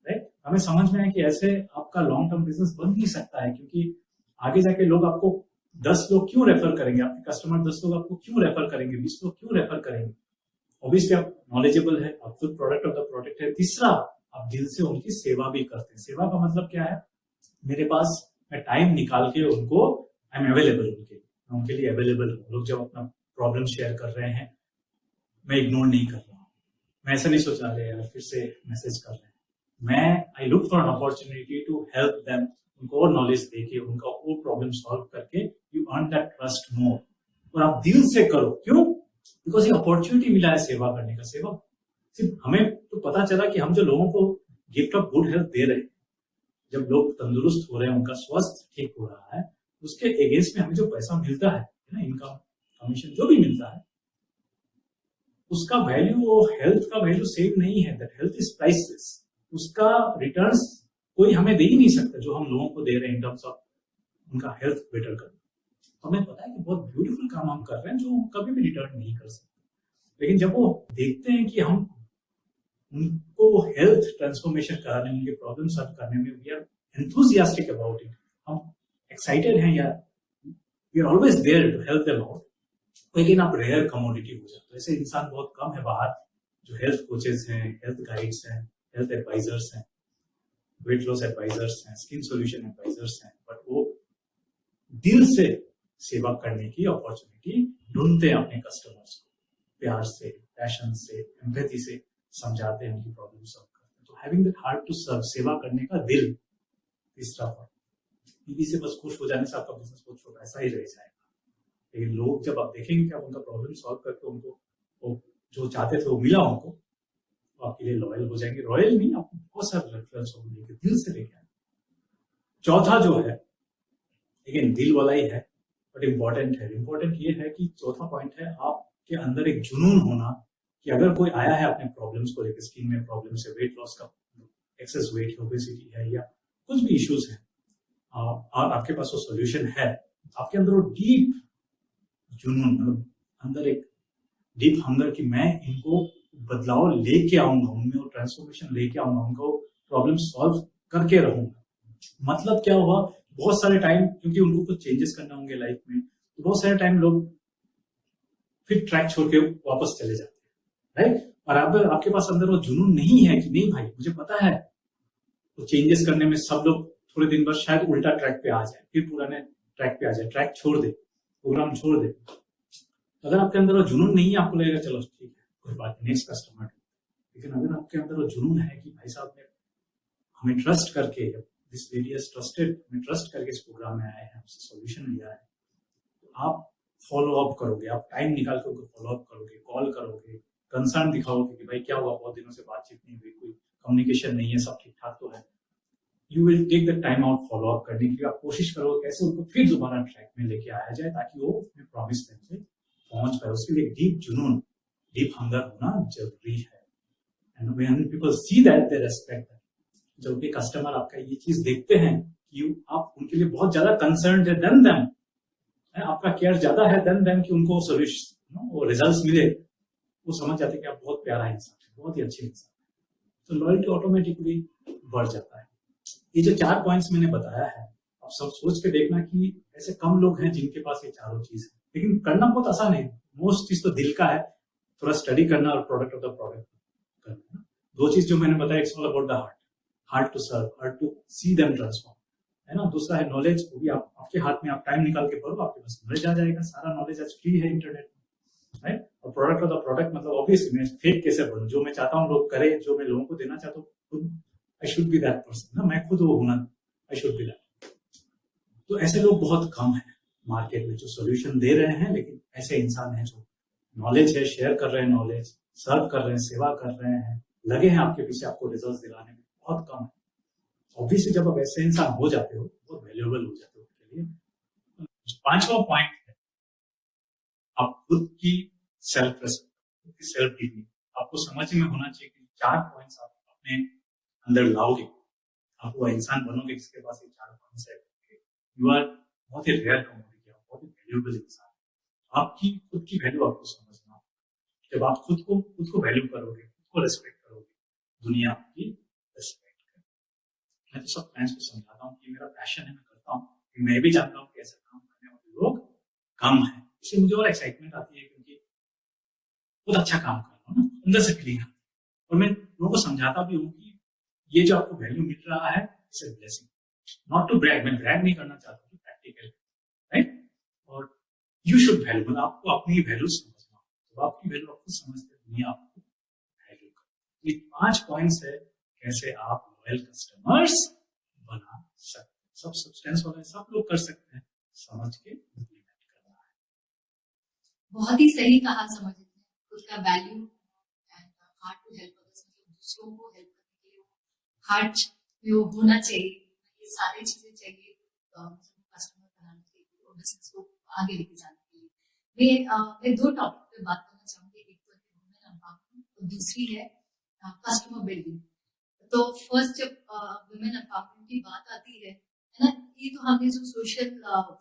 G: राइट। हमें समझ में है कि ऐसे आपका लॉन्ग टर्म बिजनेस बन नहीं सकता है, क्योंकि आगे जाके लोग आपको 10 लोग क्यों रेफर करेंगे, आपके कस्टमर 10 लोग आपको क्यों रेफर करेंगे, 20 लोग क्यों रेफर करेंगे। ऑब्वियसली आप नॉलेजेबल है, आप खुद प्रोडक्ट ऑफ द प्रोडक्ट है। तीसरा, आप दिल से उनकी सेवा भी करते हैं। सेवा का मतलब क्या है, मेरे पास मैं टाइम निकाल के उनको, आई एम अवेलेबल, उनके लिए अवेलेबल हूँ। लोग जब अपना प्रॉब्लम शेयर कर रहे हैं, मैं इग्नोर नहीं कर रहा हूँ, मैं ऐसा नहीं सोचा रहे यार फिर से मैसेज कर रहे हैं, मैं I look for an opportunity to help them, उनको और नॉलेज देके, उनका वो प्रॉब्लम सॉल्व करके, you earn that trust more. और आप दिल से करो, क्यों, बिकॉज ये अपॉर्चुनिटी मिला है सेवा करने का। सेवा सिर्फ हमें तो पता चला कि हम जो लोगों को गिफ्ट ऑफ गुड हेल्थ दे रहे हैं, जब लोग तंदुरुस्त हो रहे हैं, उनका स्वास्थ्य ठीक हो रहा है, उसके अगेंस्ट में हमें जो पैसा मिलता है ना, इनकम, कमीशन जो भी मिलता है, उसका वैल्यू, वो हेल्थ का वैल्यू सेम नहीं है। दैट हेल्थ इज प्राइसलेस, उसका रिटर्न्स कोई हमें दे ही नहीं सकता जो हम लोगों को दे रहे हैं इन टर्म्स ऑफ उनका हेल्थ बेटर करना। तो हमें पता है कि बहुत ब्यूटीफुल काम हम कर रहे हैं जो हम कभी भी रिटर्न नहीं कर सकते, लेकिन जब वो देखते हैं कि हम उनको हेल्थ ट्रांसफॉर्मेशन कराने में, उनके प्रॉब्लम सॉल्व करने में we are enthusiastic about it, हम एक्साइटेड हैं, या we are always there to help them out, लेकिन आप रेयर कमोडिटी हो जाते हो। ऐसे इंसान बहुत कम है बाहर जो हेल्थ कोचेस हैं, हेल्थ गाइड्स हैं, हेल्थ एडवाइजर्स हैं, वेट लॉस एडवाइजर्स हैं, स्किन सॉल्यूशन एडवाइजर्स हैं, बट वो दिल से सेवा करने की अपॉर्चुनिटी ढूंढते हैं अपने कस्टमर्स को, प्यार से, पैशन से, एम्पैथी से समझाते हैं, उनकी प्रॉब्लम सॉल्व करते हैं। तो having that heart to serve, सेवा करने का दिल, तीसरा पॉइंट। पीबी से बस खुश हो जाने से आपका बिजनेस बहुत छोटा ऐसा ही रह जाएगा, लेकिन लोग जब आप देखेंगे कि आप उनका प्रॉब्लम सॉल्व करके उनको वो जो चाहते थे वो मिला उनको, तो आपके लिए लॉयल हो जाएंगे। रॉयल नहीं, आपको बहुत सारे रेफरेंस होंगे, लेके दिल से लेके आए। चौथा जो है, लेकिन दिल वाला ही है बट इम्पोर्टेंट है। इम्पोर्टेंट ये है कि चौथा पॉइंट है आपके अंदर एक जुनून होना, कि अगर कोई आया है अपने प्रॉब्लम्स को लेकर, स्किन में प्रॉब्लम है, वेट लॉस का, एक्सेस वेट है, ओबेसिटी है, या कुछ भी इश्यूज है, और आपके पास वो सोल्यूशन है, आपके अंदर वो डीप जुनून, मतलब अंदर एक डीप हंगर कि मैं इनको बदलाव लेके आऊंगा, उनमें वो ट्रांसफॉर्मेशन लेके आऊंगा, उनको प्रॉब्लम सॉल्व करके रहूंगा। मतलब क्या हुआ, बहुत सारे टाइम, क्योंकि उनको कुछ चेंजेस करना होंगे लाइफ में, तो बहुत सारे टाइम लोग फिर ट्रैक छोड़ के वापस चले जाते हैं, राइट। और अगर आपके पास अंदर वो जुनून नहीं है कि नहीं भाई मुझे पता है तो चेंजेस करने में सब लोग थोड़े दिन बाद शायद उल्टा ट्रैक पे आ जाए, फिर पुराने ट्रैक पे आ जाए, ट्रैक छोड़ दे, प्रोग्राम छोड़ दे। अगर आपके अंदर वो जुनून नहीं है, आपको लगेगा चलो ठीक है कोई बात नहीं, नेक्स्ट कस्टमर। लेकिन अगर आपके अंदर वो जुनून है कि भाई साहब ने हमें ट्रस्ट करके, दिस लेडी हैज ट्रस्टेड, हमें ट्रस्ट करके इस प्रोग्राम में आए हैं, हमसे सॉल्यूशन लिया है, तो आप फॉलो अप करोगे, आप टाइम निकाल कर उनको फॉलो अप करोगे, कॉल करोगे, कंसर्न दिखाओगे कि भाई क्या हुआ, बहुत दिनों से बातचीत नहीं हुई, कोई कम्युनिकेशन नहीं है, सब ठीक ठाक तो है। You will take the time out follow up करने के लिए, आप कोशिश करोगे कैसे उनको फिर दोबारा ट्रैक में लेके आया जाए, ताकि वो अपने प्रॉमिस टाइम पे पहुंच पाए। उसके लिए डीप जुनून, डीप हंगर होना जरूरी है। And when people see that, they respect that. जब भी कस्टमर आपका ये चीज देखते हैं कि आप उनके लिए बहुत ज्यादा कंसर्न्ड है देन देम, आपका केयर ज्यादा है देन देम, कि उनको सोल्यूशन, वो रिजल्ट्स मिले, वो समझ जाते हैं कि आप बहुत प्यारा इंसान है, बहुत ही अच्छे इंसान है, तो लॉयल्टी ऑटोमेटिकली बढ़ जाता है। ये जो 4 पॉइंट्स मैंने बताया है, आप सब सोच के देखना कि ऐसे कम लोग हैं जिनके पास ये चारों चीज है, लेकिन करना बहुत आसान है। मोस्ट चीज तो दिल का है, थोड़ा स्टडी करना और प्रोडक्ट ऑफ द प्रोडक्ट करना। 2 चीज जो मैंने बताया, it's all about the heart to serve, heart to see them transform, है ना। दूसरा है नॉलेज, वो भी आपके हाथ में, आप टाइम निकाल के पढ़ो, आपके पास नॉलेज आ जाएगा। सारा नॉलेज आज फ्री है इंटरनेट में, राइट। और प्रोडक्ट ऑफ द प्रोडक्ट मतलब ऑब्वियसली मैं फेक कैसे बनूं, जो मैं चाहता हूँ लोग करें, जो मैं लोगों को देना चाहता हूँ, I should be that person ना, मैं खुद वो होना, आई शुड बी दैट। तो ऐसे लोग बहुत कम हैं मार्केट में जो सोल्यूशन दे रहे हैं, लेकिन ऐसे इंसान हैं जो नॉलेज है, शेयर कर रहे हैं नॉलेज, सर्व कर रहे हैं, सेवा कर रहे हैं, लगे हैं आपके पीछे आपको रिजल्ट दिलाने में, बहुत कम है। ऑब्वियसली जब आप ऐसे इंसान हो जाते हो, बहुत वैल्यूएबल हो जाते हो उनके लिए। 5वां पॉइंट है, आप खुद की सेल्फ रेस्पेक्ट, खुद की सेल्फ डिग्निटी आपको समझ में होना चाहिए कि 4 पॉइंट्स आप अपने अंदर लाओगे, आप वो इंसान बनोगे जिसके पास ये 4 पॉइंट्स है। यू आर बहुत ही रेयर कमोडिटी, आप बहुत ही वैल्यूएबल इंसान। आपकी खुद की वैल्यू आपको समझना होगा। जब आप खुद को वैल्यू करोगे, खुद को रेस्पेक्ट करोगे, दुनिया आपकी रेस्पेक्ट करेगी। मैं तो सब क्लाइंट्स को समझाता हूँ कि मेरा पैशन है, मैं करता हूँ, मैं भी जानता हूँ कि ऐसा काम करने वाले लोग कम है, इससे मुझे और एक्साइटमेंट आती है, क्योंकि बहुत अच्छा काम कर रहा हूँ ना, अंदर से फीलिंग आती है। और मैं लोगों को समझाता भी हूँ कि ये जो आपको वैल्यू मिल रहा है, it's a blessing, not to brag. मैं ब्रैग नहीं करना चाहता हूँ, प्रैक्टिकल, राइट। और यू शुड वैल्यू, मतलब आपको अपनी वैल्यू समझना, तो आपकी वैल्यू आपको समझते दुनिया आपको वैल्यू करती है। ये 5 पॉइंट्स है कैसे आप लॉयल कस्टमर्स बना सकते हैं। सब सब्सटेंस वाला है, सब लोग कर सकते हैं, समझ के इम्प्लीमेंट करना है।
F: बहुत ही सही कहा समझ हैं, खुद का value and heart to help others, मतलब दूसरों को हेल्प करने के लिए हार्ट में वो होना चाहिए, ये सारी चीजें चाहिए कस्टमर बनाने के लिए और बिजनेस को आगे लेके जाने के लिए। मैं 2 टॉपिक पे बात करना चाहूंगी, एक तो है वुमेन एम्पावरमेंट और दूसरी है कस्टमर बिल्डिंग। तो फर्स्ट जब वुमेन एम्पावरमेंट की बात आती है ना, ये तो हमने जो सोशल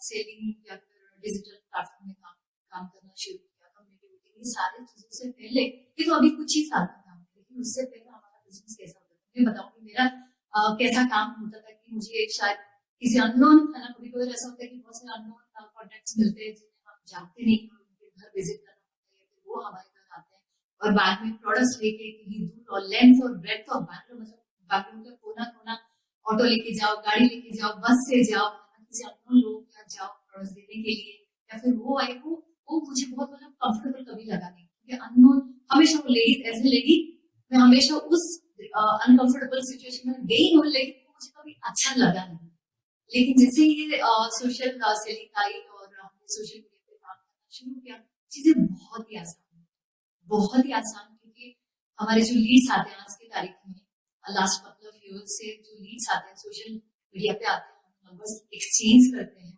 F: सेलिंग या फिर डिजिटल प्लेटफॉर्म में काम करना शुरू किया, कम्युनिटी, ये सारी चीजों से पहले, ये तो अभी कुछ ही साल का काम है, लेकिन उससे पहले हमारा बिजनेस कैसा होता था, मैं बताऊंगी मेरा कैसा काम होता था कि मुझे शायद किसी अननोन, है ना, कभी कभी ऐसा होता है कि बहुत से अननोन कॉन्टेक्ट्स मिलते हैं जिन्हें हम जानते नहीं, उनके घर विजिट करना पड़ता है, फिर वो हमारे घर आते हैं और बाद में प्रोडक्ट्स लेके कहीं दूर और लेंथ और ब्रेड्थ और बैंगलोर, मतलब बैंगलोर का कोना कोना ऑटो लेके जाओ, गाड़ी लेके जाओ, बस से जाओ, किसी अननोन लोग के यहाँ जाओ प्रोडक्ट्स देने के लिए, या फिर वो आए वो मुझे बहुत मतलब कंफर्टेबल कभी लगा नहीं, क्योंकि अननोन हमेशा वो लेडी, एज ए लेडी मैं हमेशा उस अनकंफर्टेबल सिचुएशन में गई हूँ, लेकिन मुझे कभी अच्छा लगा नहीं। लेकिन जैसे ये सोशल सेलिंग आई और हमने सोशल मीडिया पे काम करना शुरू किया, चीजें बहुत ही आसान, बहुत ही आसान, क्योंकि हमारे जो लीड्स आते हैं आज की तारीख में, लास्ट कपल ऑफ ईयर्स से जो लीड्स आते हैं सोशल मीडिया पे आते हैं, हम नंबर्स एक्सचेंज करते हैं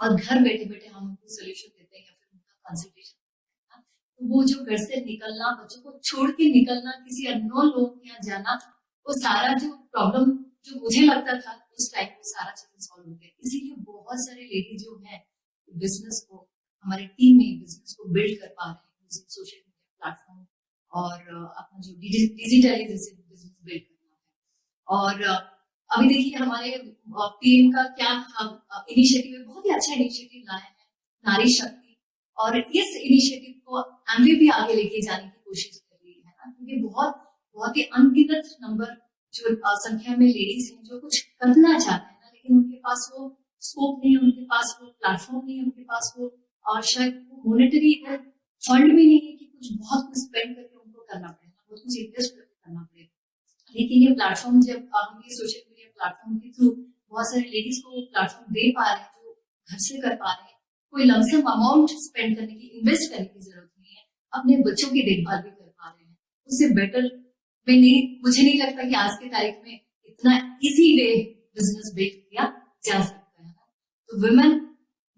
F: और घर बैठे बैठे हम उनको सोल्यूशन देते हैं या फिर उनका कंसल्टेशन करते हैं। तो वो जो घर से निकलना, बच्चों को छोड़ के निकलना, किसी अननोन लोग के यहाँ जाना, वो सारा जो प्रॉब्लम जो मुझे लगता था उस टाइम पे सारा चीजें सॉल्व हो गया। इसीलिए बहुत सारे लेडी जो है बिजनेस को, हमारे टीम में बिजनेस को बिल्ड कर पा रहे हैं सोशल मीडिया प्लेटफॉर्म और अपना जो डिजिटलाइजेशन बिजनेस बिल्ड करना है। और अभी देखिए हमारे पीएम का क्या इनिशिएटिव है, बहुत ही अच्छा इनिशिएटिव लाया है, नारी शक्ति, और इस इनिशिएटिव को एमवे भी आगे लेके जाने की कोशिश कर रही है ना, क्योंकि बहुत ही अनगिनत नंबर जो संख्या में लेडीज हैं जो कुछ करना चाहते हैं ना, लेकिन उनके पास वो स्कोप नहीं है, उनके पास वो प्लेटफॉर्म नहीं है, उनके पास वो और शायद मॉनेटरी फंड भी नहीं है कि कुछ बहुत कुछ स्पेंड करके उनको करना पड़ेगा, बहुत कुछ इन्वेस्ट करके करना पड़ेगा। लेकिन ये प्लेटफॉर्म जब हम ये सोशल मीडिया प्लेटफॉर्म के थ्रू बहुत सारे लेडीज को प्लेटफॉर्म दे पा रहे हैं, जो घर से कर पा रहे हैं, कोई लमसम अमाउंट स्पेंड करने की, इन्वेस्ट करने की जरूरत नहीं है, अपने बच्चों की देखभाल भी कर पा रहे हैं, उससे बेटर मुझे नहीं लगता कि आज की तारीख में इतना इजी वे बिजनेस बिल्ड किया जा सकता है। तो वुमेन,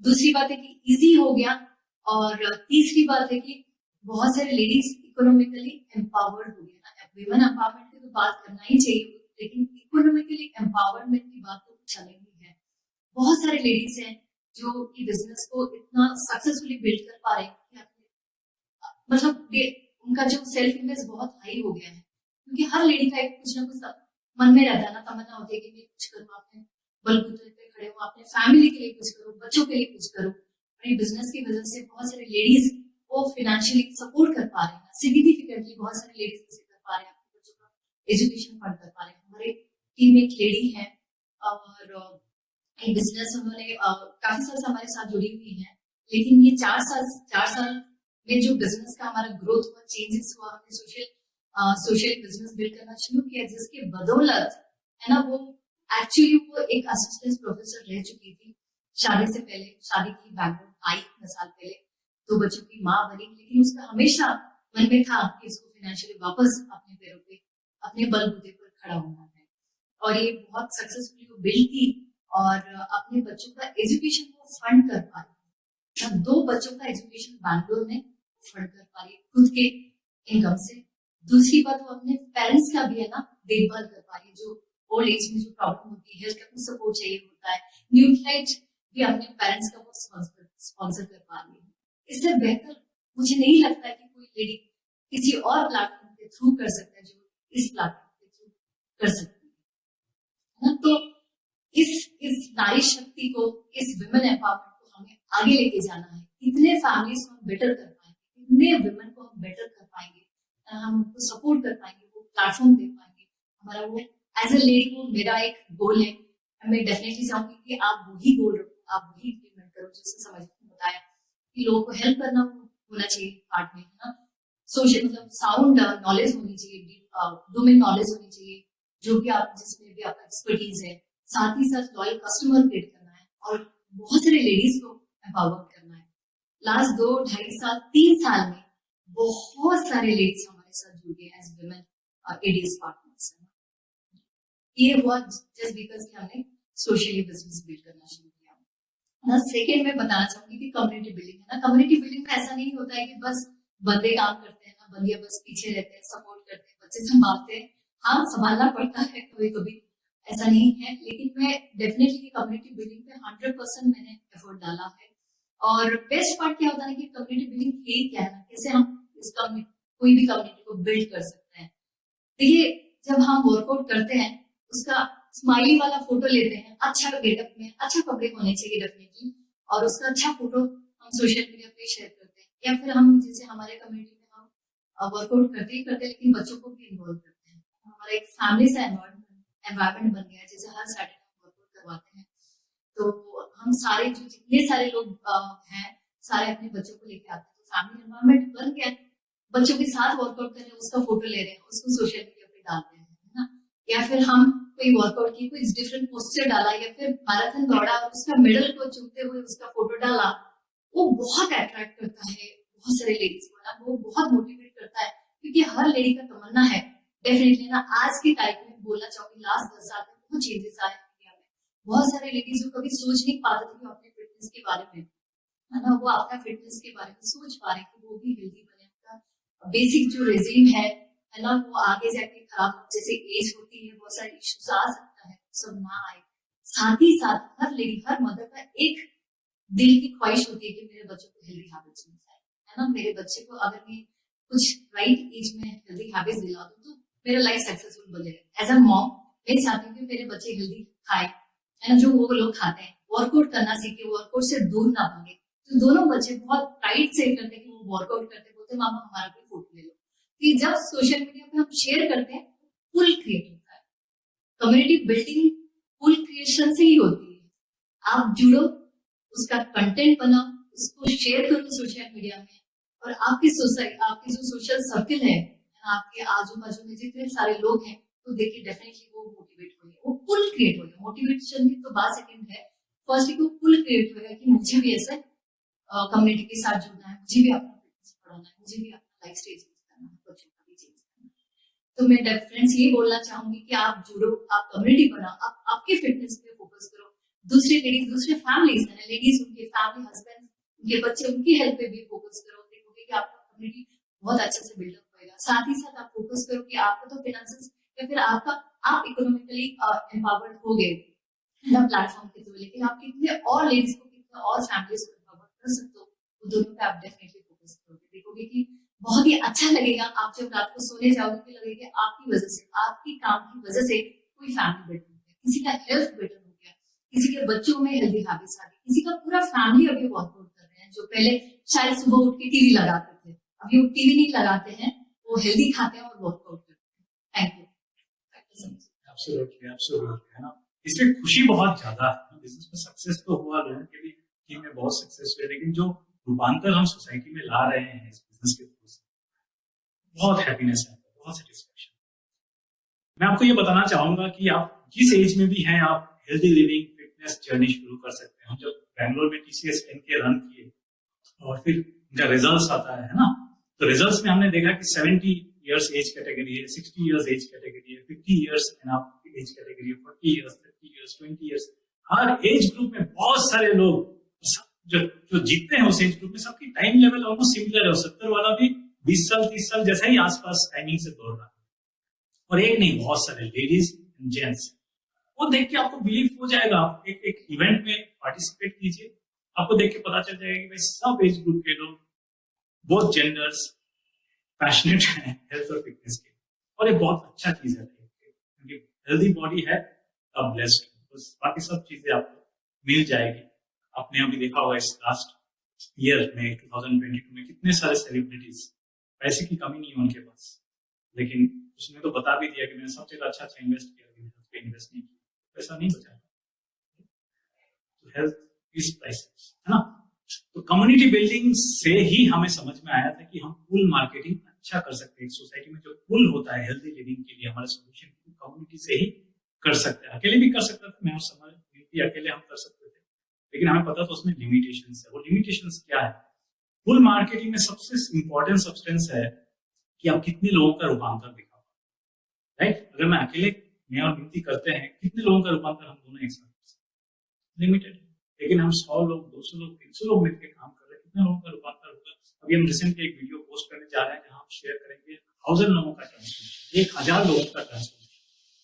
F: दूसरी बात है कि इजी हो गया, और तीसरी बात है कि बहुत सारे लेडीज इकोनॉमिकली एम्पावर्ड हो गया ना। वुमेन एम्पावरमेंट की तो बात करना ही चाहिए, लेकिन इकोनॉमिकली एम्पावरमेंट की बात तो कुछ अलग ही है। बहुत सारे लेडीज हैं जो कि बिजनेस को इतना सक्सेसफुली बिल्ड कर पा रहे हैं, मतलब उनका जो सेल्फ इमेज बहुत हाई हो गया है, क्योंकि हर लेडी का एक कुछ ना कुछ मन में रहता है ना, तमन्ना होती है कि मैं कुछ करूँ, अपने बलबूते पे खड़े हो, अपने फैमिली के लिए कुछ करो, बच्चों के लिए कुछ करो। अपनी बिजनेस की वजह से बहुत सारे लेडीज वो फाइनेंशियली सपोर्ट कर पा रहे हैं, सिग्निफिकेंटली बहुत सारे लेडीज ऐसे कर पा रहे हैं, अपने बच्चों का एजुकेशन फंड कर पा रहे हैं। हमारे टीम में एक लेडी है और एक बिजनेस उन्होंने काफी साल से हमारे साथ जुड़ी हुई है, लेकिन ये 4 साल में जो बिजनेस का हमारा ग्रोथ हुआ, चेंजेस हुआ, हमने सोशल बिजनेस बिल्ड करना शुरू किया, जिसके बदौलत है ना वो एक्चुअली वो एक असिस्टेंट प्रोफेसर रह चुकी थी शादी से पहले, शादी की बैंगलोर आई 10 साल पहले, 2 बच्चों की माँ बनी, लेकिन उसका हमेशा मन में था कि उसको फाइनेंशियली वापस अपने पैरों पे, अपने बलबूते पर खड़ा होना है। और ये बहुत सक्सेसफुली वो बिल्ड की और अपने बच्चों का एजुकेशन को फंड कर पा रही है। 2 बच्चों का एजुकेशन बैंगलोर में फंड कर पा रही है खुद के इनकम से। दूसरी बात, वो अपने पेरेंट्स का भी है ना देखभाल कर पा रही है, जो ओल्ड एज में जो प्रॉब्लम होती है, हेल्थ का कुछ सपोर्ट चाहिए होता है, न्यूट्राइट भी अपने पेरेंट्स का वो स्पॉन्सर कर पा रही है। इससे बेहतर मुझे नहीं लगता है कि कोई लेडी किसी और प्लेटफॉर्म के थ्रू कर सकता है जो इस प्लेटफॉर्म के थ्रू कर सकती है ना। तो इस नारी शक्ति को, इस विमेन एम्पावरमेंट को हमें आगे लेके जाना है। कितने फैमिलीज को हम बेटर कर पाएंगे, कितने विमेन को हम बेटर कर पाएंगे, हम उनको सपोर्ट कर पाएंगे, वो प्लेटफॉर्म दे पाएंगे। हमारा वो एज ए लेडी वो मेरा एक गोल है। मैं डेफिनेटली चाहूंगी कि आप वही गोल रखो, आप वही इम्प्लीमेंट करो, जैसे समझ बताया कि लोगों को हेल्प करना होना चाहिए पार्ट में, है ना। सोशल मतलब साउंड नॉलेज होनी चाहिए, डोमेन नॉलेज होनी चाहिए, जो भी आप जिसमें भी आपका एक्सपर्टीज है। साथ ही साथ लॉयल कस्टमर क्रिएट करना है और बहुत सारे लेडीज को एम्पावर करना है। लास्ट 2, 2.5 साल, 3 साल में बहुत सारे लेडीज हमारे साथ जुड़ गए एज वुमेन एडीएस पार्टनर्स। ये हुआ जस्ट बिकॉज कि हमने सोशली बिजनेस बिल्ड करना शुरू किया ना। सेकेंड में बताना चाहूंगी कि कम्युनिटी बिल्डिंग है ना। कम्युनिटी बिल्डिंग में ऐसा नहीं होता है कि बस बंदे काम करते हैं ना, बंदियां बस पीछे रहते हैं, सपोर्ट करते हैं, बच्चे संभालते हैं। हाँ, संभालना पड़ता है कभी कभी, ऐसा नहीं है, लेकिन मैं डेफिनेटली कम्युनिटी बिल्डिंग पे 100% मैंने एफर्ट डाला है। और बेस्ट पार्ट क्या होता है कि कम्युनिटी बिल्डिंग है क्या है, कैसे हम इस कोई भी कम्युनिटी को बिल्ड कर सकते हैं। देखिए, जब हम वर्कआउट करते हैं, उसका स्माइली वाला फोटो लेते हैं, अच्छा गेटअप में, अच्छा कपड़े होने चाहिए डेफिनेटली, और उसका अच्छा फोटो हम सोशल मीडिया पे शेयर करते हैं, या फिर हम जैसे हमारे कम्युनिटी में हम वर्कआउट करते ही करते हैं, लेकिन बच्चों को भी इन्वॉल्व करते हैं। हमारा एक फैमिली सा एनवायरमेंट बन गया है, जैसे हर सैटरडे हम वर्कआउट करवाते हैं, तो हम सारे जो जितने सारे लोग हैं, सारे अपने बच्चों को लेके आते हैं, तो फैमिली एनवायरमेंट बन गया। बच्चों के साथ वर्कआउट कर रहे हैं, उसका फोटो ले रहे हैं, उसको सोशल मीडिया पे डालते हैं, है ना। या फिर हम कोई वर्कआउट की, कोई डिफरेंट पोस्टर डाला, या फिर मैराथन दौड़ा और उसका मेडल को चूमते हुए उसका फोटो डाला, वो बहुत अट्रैक्ट करता है बहुत सारे लेडीज को ना, वो बहुत मोटिवेट करता है, क्योंकि हर लेडी का तमन्ना है डेफिनेटली ना। आज की तारीख में बोलना चाहूंगी, लास्ट 10 साल में बहुत चेंजेस आए इंडिया में। बहुत सारे लेडीज जो कभी सोच नहीं पाते थे कि अपने फिटनेस के बारे में, है ना, वो अपना फिटनेस के बारे में सोच पा रहे कि वो भी हेल्दी बने, उनका बेसिक जो रेजिम है ना, वो आगे जाके खराब, जैसे एज होती है बहुत सारे इश्यूज आ सकता है, सब ना आए। साथ ही साथ हर लेडी, हर मदर का एक दिल की ख्वाहिश होती है कि मेरे बच्चों को हेल्दी हैबिट्स मिल जाए, है ना। मेरे बच्चे को अगर मैं कुछ राइट एज में हेल्दी हैबिट्स दिला दूं तो मेरा लाइफ सक्सेसफुल बनेगा। एज अ मॉम मैं चाहती हूँ कि मेरे बच्चे हेल्दी खाए, है ना, जो वो लोग खाते हैं, वर्कआउट करना सीखे, वर्कआउट से दूर ना भागे। तो दोनों बच्चे बहुत प्राइड से करते हैं कि वो वर्कआउट करते, बोलते मामा हमारा कोई फोटो ले लो। कि जब सोशल मीडिया पे हम शेयर करते हैं, पुल क्रिएट होता है। कम्युनिटी बिल्डिंग पुल क्रिएशन से ही होती है। आप जुड़ो, उसका कंटेंट बनाओ, उसको शेयर करो सोशल मीडिया में, और आपकी सोसाइटी, आपकी जो सोशल सर्किल है, आपके आजू बाजू में जितने सारे लोग हैं, तो देखिए डेफिनेटली वो मोटिवेट होंगे, वो पुल क्रिएट होगा। मोटिवेशन की तो बात सेकंड है, फर्स्ट को पुल क्रिएट होगा कि मुझे भी ऐसे कम्युनिटी के साथ जुड़ना है, मुझे भी अपना फिटनेस बढ़ाना है, मुझे भी अपना लाइफ स्टाइल चेंज करना है, बच्चों का भी चेंज करना है। तो मैं फ्रेंड्स ये बोलना चाहूंगी कि आप जुड़ो, आप कम्युनिटी बनाओ, आप आपके फिटनेस पे फोकस करो। दूसरे लेडीज, दूसरे फैमिलीज है, लेडीज उनके फैमिली, हस्बैंड, उनके बच्चे, उनकी हेल्थ पे भी फोकस करो। देखोगे कि आपका कम्युनिटी बहुत अच्छे से बिल्डअप होगा। साथ ही साथ आप फोकस करो कि आपका तो फाइनेंशियल या फिर आप इकोनॉमिकली एम्पावर्ड हो गए ना प्लेटफॉर्म के थ्रू, लेकिन आप कितने और लेडीज को, कितने और फैमिलीज को एम्पावर कर सकते हो, वो दोनों पे आप डेफिनेटली फोकस करोगे। देखोगे कि बहुत ही अच्छा लगेगा। आप जब रात को सोने जाओगे तो लगेगा आपकी वजह से, आपकी काम की वजह से कोई फैमिली बेटर हो गया, किसी का हेल्थ बेटर हो गया, किसी के बच्चों में हेल्दी हैबिट्स आ गई, किसी का पूरा फैमिली अभी वर्कआउट कर रहे हैं। जो पहले शायद सुबह उठ के टीवी लगाते थे, अभी वो टीवी नहीं लगाते हैं, वो हेल्दी खाते हैं और वर्कआउट करते हैं। Thank you.
G: एब्सोल्युटली, है ना। इसलिए खुशी बहुत ज्यादा है। बिजनेस में सक्सेस तो हुआ, लोगों के लिए टीम में बहुत सक्सेस हुए, लेकिन जो रूपांतर हम सोसाइटी में ला रहे हैं इस बिजनेस के थ्रू से, बहुत हैप्पीनेस है, बहुत सेटिस्फेक्शन। मैं आपको ये बताना चाहूंगा कि आप जिस एज में भी हैं, आप हेल्दी लिविंग फिटनेस जर्नी शुरू कर सकते हैं। हम जब बैंगलोर में TCS 10K रन किए और फिर उनका रिजल्ट्स आता है ना, तो रिजल्ट्स में हमने देखा कि 70 इयर्स एज कैटेगरी है, 60 इयर्स एज कैटेगरी है, 50 इयर्स एज कैटेगरी है, 40 इयर्स, 30 इयर्स, 20 इयर्स। हर एज ग्रुप में बहुत सारे लोग जो जीतते हैं उस एज ग्रुप में, सबकी टाइम लेवल ऑलमोस्ट सिमिलर है। 70 वाला भी 20 साल 30 साल जैसा ही आसपास टाइमिंग से दौड़ रहा है। और एक नहीं, बहुत सारे लेडीज एंड जेंट्स। वो देख के आपको बिलीव हो जाएगा। आप एक इवेंट में पार्टिसिपेट कीजिए, आपको देख के पता चल जाएगा कि भाई सब एज ग्रुप के लोग, बोथ जेंडर्स पैशनेट हैं हेल्थ और फिटनेस के। और ये बहुत अच्छा चीज है, क्योंकि हेल्दी बॉडी है अब ब्लेस्ड, बस बाकी सब चीजें आपको मिल जाएगी। आपने अभी देखा होगा इस लास्ट ईयर में 2022 में कितने सारे सेलिब्रिटीज, पैसे की कमी नहीं है उनके पास, लेकिन उसने तो बता भी दिया कि मैंने सब जगह अच्छा इन्वेस्ट किया, लेकिन इन्वेस्ट नहीं किया, पैसा नहीं बचा। तो हेल्थ इज प्राइसलेस, है ना। तो कम्युनिटी बिल्डिंग से ही हमें समझ में आया था कि हम पुल मार्केटिंग अच्छा कर सकते हैं। सोसाइटी में जो पुल होता है हेल्दी लिविंग के लिए, हमारे सोल्यूशन कम्युनिटी से ही कर सकते हैं। अकेले भी कर सकता था मैं, और समझ अकेले हम कर सकते थे, लेकिन हमें पता था उसमें लिमिटेशंस है। वो लिमिटेशंस क्या है? पुल मार्केटिंग में सबसे इंपॉर्टेंट सब्सटेंस है कि आप कितने लोगों का रूपांतर दिखा पाए, राइट। अगर मैं अकेले, मैं और विनती करते हैं, कितने लोगों का रूपांतर हम दोनों एक साथ, लिमिटेड। लेकिन हम 100 लोग, 200 लोग, 300 लोग मिलकर काम कर रहे हैं, कितने लोगों का रूपांतर होगा? अभी हम रिसेंटली एक वीडियो पोस्ट करने जा रहे हैं जहां हम शेयर करेंगे 1000 लोगों का ट्रांसफॉर्मेशन, 1000 लोगों का ट्रांसफॉर्मेशन।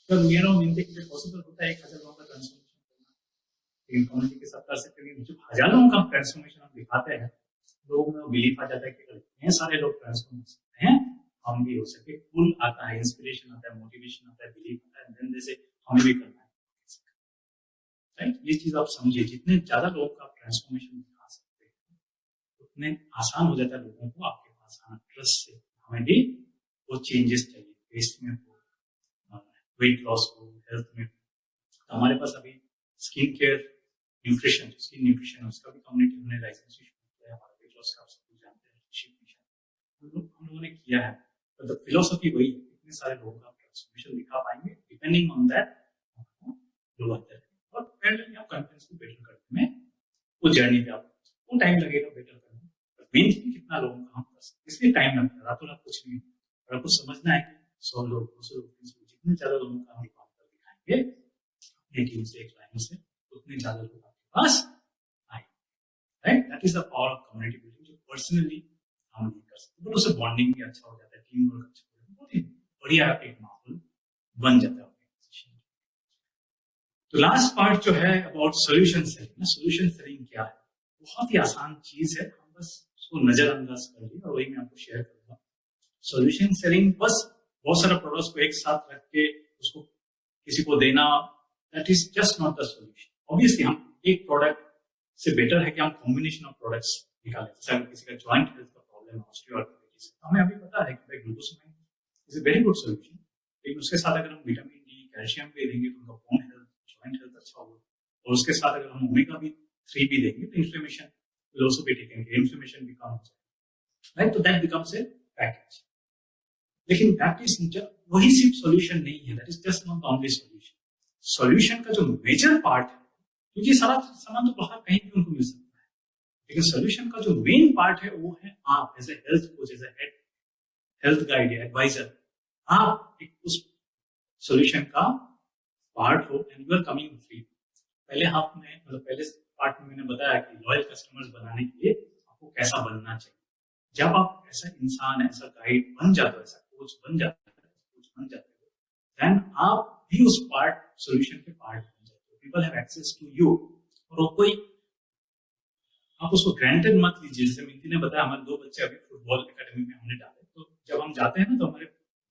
G: तो मेरा मिलते कि पॉसिबल होता है 1000 लोगों का ट्रांसफॉर्मेशन करना, लेकिन कम्युनिटी के साथ कर सकते हैं। जब 1000 लोगों का ट्रांसफॉर्मेशन हम दिखाते हैं, लोगों में बिलीफ आ जाता है कि इतने सारे लोग ट्रांसफॉर्म हो सकते हैं, हम भी हो सके। पुल आता है, इंस्पिरेशन आता है, मोटिवेशन आता है, बिलीफ आता है, देन जैसे हमें भी करना है, राइट। ये चीज आप समझिए, जितने ज्यादा लोगों का ट्रांसफॉर्मेशन दिखा सकते हैं, उतने आसान हो जाता है लोगों को आपके पास आना, ट्रस्ट से। हमें भी वो चेंजेस चाहिए, टेस्ट में हो, वेट लॉस हो, हेल्थ में। तो हमारे पास अभी skin care nutrition, skin nutrition है, उसका भी कम्युनिटी हमने लाइसेंस शुरू किया है। हमारा वेट लॉस का आप सब कुछ जानते हैं, हम लोगों ने किया है। तो फिलोसफी वही है, इतने सारे लोगों का ट्रांसफॉर्मेशन दिखा पाएंगे, डिपेंडिंग ऑन दैट लोग आते हैं। और पैरेलली आप कंटेंट्स को बेटर करने में, वो जर्नी पे आपको टाइम लगेगा बेटर करने में, मेन चीज कितना लोगों का हम कर सकते हैं, इसलिए टाइम लगता है, रातों रात कुछ नहीं होता। और आपको समझना है कि 100 लोग, 200 लोग, 300 लोग, जितने ज्यादा लोगों का हम रूपांतर दिखाएंगे अपनी टीम से, एक लाइन से, उतने ज्यादा लोग आपके पास आएंगे, right. That is the power of community building, जो पर्सनली हम नहीं कर सकते, बट उससे बॉन्डिंग भी अच्छा हो जाता है, टीम वर्क अच्छा हो जाता है, बहुत ही बढ़िया एक माहौल बन जाता है। तो लास्ट पार्ट जो है about solution selling. Solution selling क्या है? बहुत ही आसान चीज है, हम बस उसको नजरअंदाज कर लिया, और वही मैं आपको शेयर करूंगा। सोल्यूशन सेलिंग बस बहुत सारा प्रोडक्ट्स को एक साथ रख के उसको किसी को देना, that is just not the solution. Obviously हम एक प्रोडक्ट से बेटर है कि हम कॉम्बिनेशन ऑफ प्रोडक्ट्स निकालें। जैसे किसी का जॉइंट हेल्थ का प्रॉब्लम है, ऑस्टियोआर्थराइटिस, हमें अभी पता है कि glucosamine is a very good solution, लेकिन उसके साथ अगर हम विटामिन डी, कैल्शियम भी देंगे तो उनका बोन हेल्थ, जॉइंट हेल्थ अच्छा होगा। और उसके साथ अगर हम ओमेगा भी 3 भी देंगे तो inflammation will also be taken care, inflammation भी कम हो जाएगा, राइट। तो दैट बिकम्स ए पैकेज। लेकिन दैट इज वही सिर्फ सॉल्यूशन नहीं है, that is just not the only solution. Solution का जो मेजर पार्ट है, क्योंकि सारा सामान तो बाहर कहीं भी उनको मिल सकता है, लेकिन सॉल्यूशन का जो मेन पार्ट है वो है आप as a health coach, as a head health guide या एडवाइजर, आप एक उस सॉल्यूशन का पार्ट हो and you are coming free. पहले हाफ में, मतलब पहले पार्ट में मैंने बताया कि लॉयल कस्टमर्स बनाने के लिए आपको कैसा बनना चाहिए। जब आप ऐसा इंसान, ऐसा गाइड बन जाते हो, ऐसा कोच बन जाते हो, देन आप भी उस पार्ट, सॉल्यूशन के पार्ट बन जाते हो। People have access to you. और वो कोई आप उसको ग्रांटेड मत लीजिए। जैसे मिंती ने बताया, हमारे 2 बच्चे अभी फुटबॉल एकेडमी में हमने डाले, तो जब हम जाते हैं ना, तो हमारे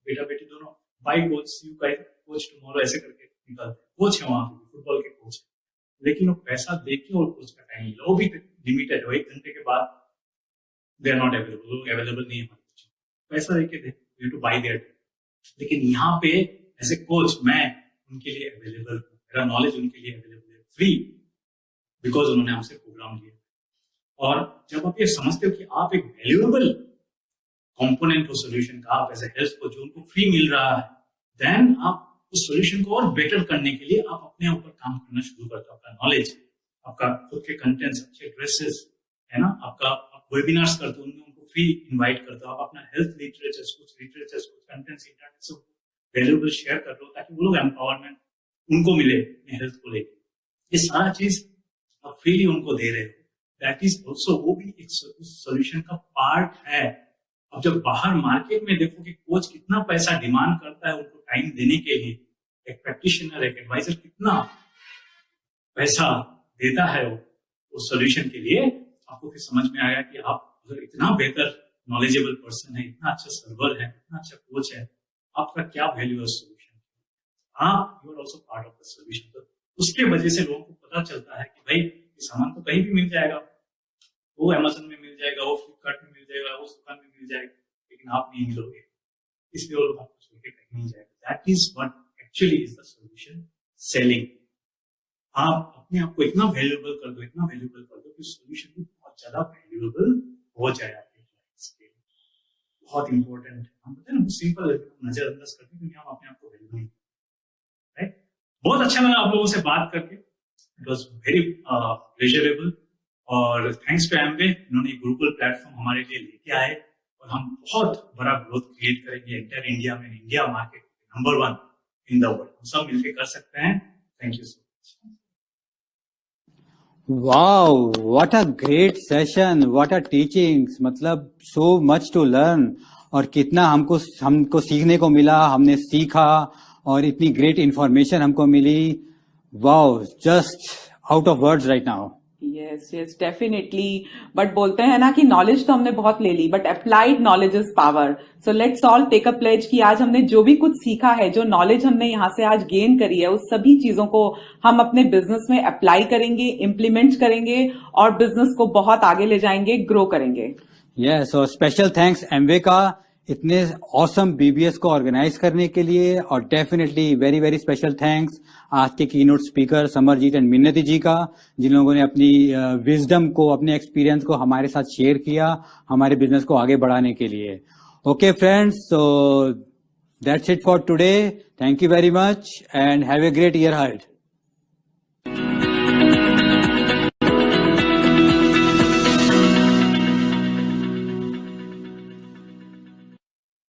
G: बेटा बेटी दोनों by coach, you guys coach tomorrow ऐसे करके निकलते हैं। कोच है वहां पे, फुटबॉल के कोच है, लेकिन वो पैसा देके और कोच का टाइम मिला, वो भी लिमिटेड है। 1 घंटे के बाद दे आर नॉट अवेलेबल, वो अवेलेबल नहीं है। पैसा देके दे, यू टू बाय देयर। लेकिन यहाँ पे एज ए कोच मैं उनके लिए अवेलेबल हूँ, मेरा नॉलेज उनके लिए अवेलेबल है फ्री, बिकॉज उन्होंने हमसे प्रोग्राम लिया। और जब आप ये समझते हो कि आप एक वैल्यूएबल कंपोनेंट हो सोल्यूशन का, आप एज ए हेल्थ को जो उनको फ्री मिल रहा है, देन आप उस सोल्यूशन को और बेटर करने के लिए आप अपने ऊपर काम करना शुरू करते हो। आपका नॉलेज, आपका खुद के कंटेंट्स, अच्छे ड्रेसेस है ना, आपका आप वेबिनार्स करते हो, उनको फ्री इनवाइट करते हो, आप अपना हेल्थ लिटरेचर, कुछ कंटेंट्स, इंटरनेट सब वैल्यूएबल शेयर कर लो, ताकि वो लोग एम्पावरमेंट उनको मिले अपने हेल्थ को लेकर। ये सारा चीज आप फ्रीली उनको दे रहे हो। दैट इज ऑल्सो, वो भी एक सोल्यूशन का पार्ट है। अब जब बाहर मार्केट में देखो कि कोच कितना पैसा डिमांड करता है उनको टाइम देने के लिए, एक प्रैक्टिशनर, एक एडवाइजर कितना पैसा देता है वो सोल्यूशन के लिए, आपको फिर समझ में आया कि आप अगर इतना बेहतर नॉलेजेबल पर्सन है, इतना अच्छा सर्वर है, इतना अच्छा कोच है, आपका क्या वैल्यू है सोल्यूशन। आप you are also part of the solution. तो उसके वजह से लोगों को पता चलता है कि भाई ये सामान तो कहीं भी मिल जाएगा, वो अमेज़न में मिल जाएगा, वो फ्लिपकार्ट में मिल जाएगा, वो दुकान में मिल जाएगा, लेकिन आप नहीं मिलोगे, इसलिए वो लोग आपको छोड़ के कहीं नहीं जाएगा। That is what actually is the solution selling. आप अपने आप को इतना वैल्यूएबल कर दो, इतना वैल्यूएबल कर दो कि सोल्यूशन भी बहुत ज्यादा वैल्यूएबल हो जाए आपके क्लाइंट्स के लिए। बहुत इंपॉर्टेंट है। हम बोलते हैं ना, सिंपल नजरअंदाज करते हैं क्योंकि हम अपने आप को वैल्यू नहीं, राइट। बहुत अच्छा लगा आप लोगों से बात करके, इट वॉज वेरी प्लेजरेबल। और थैंक्स टू एमवे, इन्होंने गुरुकुल प्लेटफॉर्म हमारे लिए लेके आए और हम बहुत बड़ा ग्रोथ क्रिएट करेंगे इंटर इंडिया में, India market number 1 in the world. हम सब मिलकर कर सकते हैं। Thank you so much.
C: Wow, what a great session, what a teachings, मतलब so much to learn। और कितना हमको सीखने को मिला, हमने सीखा और इतनी ग्रेट इंफॉर्मेशन हमको मिली। Wow, just out of words right now.
D: Yes definitely. But बोलते हैं ना कि नॉलेज तो हमने बहुत ले ली, but applied knowledge is power. So let's all take a pledge कि आज हमने जो भी कुछ सीखा है, जो नॉलेज हमने यहाँ से आज गेन करी है, उस सभी चीजों को हम अपने बिजनेस में अप्लाई करेंगे, इम्प्लीमेंट करेंगे और बिजनेस को बहुत आगे ले जाएंगे, ग्रो करेंगे।
C: यस, और स्पेशल थैंक्स एमवे का इतने ऑसम बीबीएस को ऑर्गेनाइज करने के लिए, और definitely very very special thanks आज के कीनोट स्पीकर समरजीत एंड मिन्नती जी का, जिन लोगों ने अपनी विजडम को, अपने एक्सपीरियंस को हमारे साथ शेयर किया हमारे बिजनेस को आगे बढ़ाने के लिए। Okay friends, so that's it for today. Thank you very much and have a great year ahead.